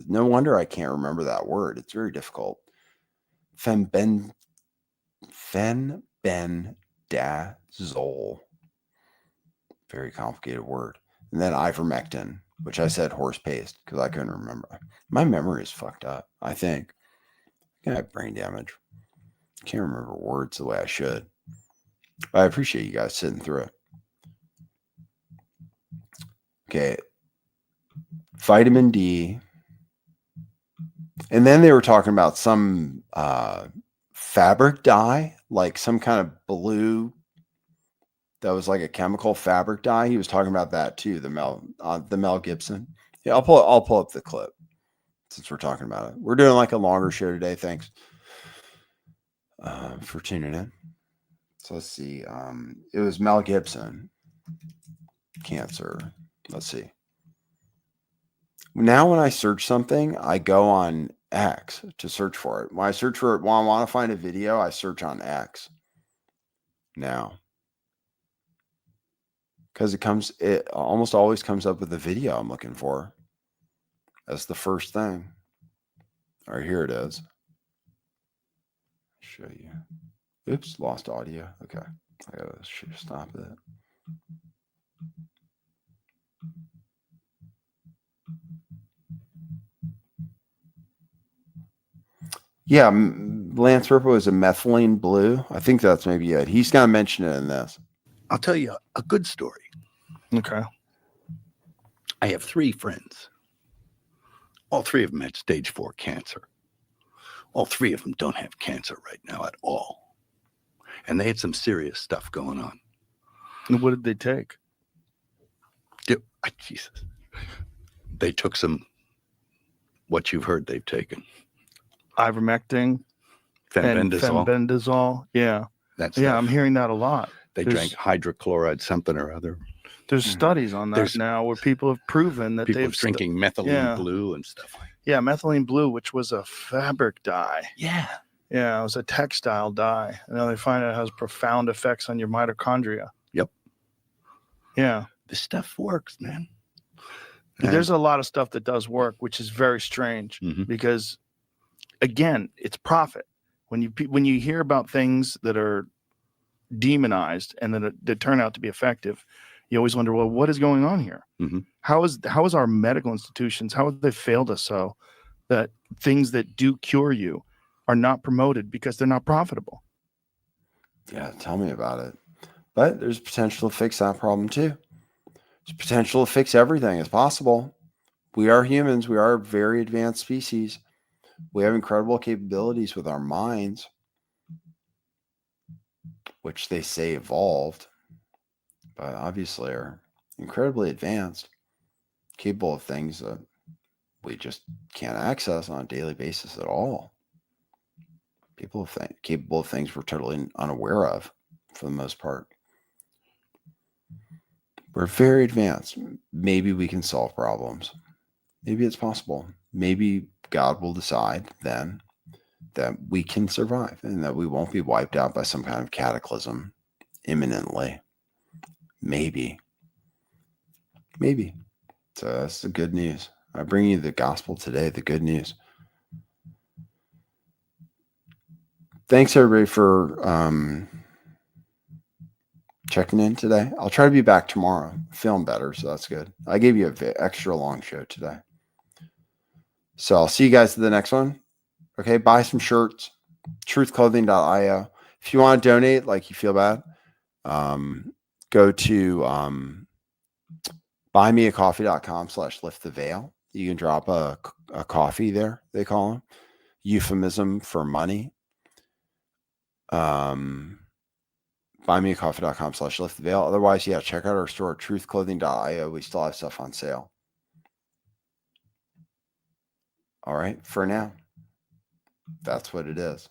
No wonder I can't remember that word. It's very difficult. Fembendazole. Very complicated word. And then ivermectin, which I said horse paste because I couldn't remember. My memory is fucked up, I think. I have brain damage. Can't remember words the way I should. But I appreciate you guys sitting through it. Okay. Vitamin D. And then they were talking about some fabric dye, like some kind of blue that was like a chemical fabric dye. He was talking about that too, the Mel Gibson. Yeah, I'll pull up the clip since we're talking about it. We're doing like a longer show today. Thanks for tuning in. So let's see. It was Mel Gibson. Cancer. Let's see. Now when I search something, I go on X to search for it. When I search for it, when I want to find a video, I search on X. Now. Because it almost always comes up with the video I'm looking for. That's the first thing. All right, here it is. Show you. Oops, lost audio. Okay. I gotta stop it. Yeah, Lance Ripple is a methylene blue. I think that's maybe it. He's going to mention it in this. I'll tell you a good story. Okay. I have 3 friends. All 3 of them had stage 4 cancer. All 3 of them don't have cancer right now at all. And they had some serious stuff going on. And what did they take? Jesus. They took some, what you've heard they've taken. Ivermectin. Fenbendazole. Fenbendazole. Yeah. I'm hearing that a lot. They drank hydrochloride something or other. There's studies on that now where people have proven that people they've drinking methylene blue and stuff. Yeah, methylene blue, which was a fabric dye. Yeah. Yeah, it was a textile dye. And now they find out it has profound effects on your mitochondria. Yep. Yeah. This stuff works, man. There's a lot of stuff that does work, which is very strange because, again, it's profit. When you hear about things that are demonized and that turn out to be effective, you always wonder, well, what is going on here? How is our medical institutions, how have they failed us so that things that do cure you are not promoted because they're not profitable? Yeah, tell me about it. But there's potential to fix that problem too. There's potential to fix everything. It's possible. We are humans. We are a very advanced species. We have incredible capabilities with our minds, which they say evolved, but obviously are incredibly advanced, capable of things that we just can't access on a daily basis at all. People capable of things we're totally unaware of for the most part. We're very advanced. Maybe we can solve problems. Maybe it's possible. Maybe God will decide then that we can survive and that we won't be wiped out by some kind of cataclysm imminently. Maybe. So that's the good news. I bring you the gospel today, the good news. Thanks everybody for checking in today. I'll try to be back tomorrow. Feeling better, so that's good. I gave you an extra long show today. So I'll see you guys at the next one. Okay, buy some shirts. Truthclothing.io. If you want to donate, like you feel bad, go to buymeacoffee.com/lifttheveil. You can drop a coffee there, they call them. Euphemism for money. Buymeacoffee.com/lifttheveil. Otherwise, check out our store at truthclothing.io. We still have stuff on sale. All right, for now, that's what it is.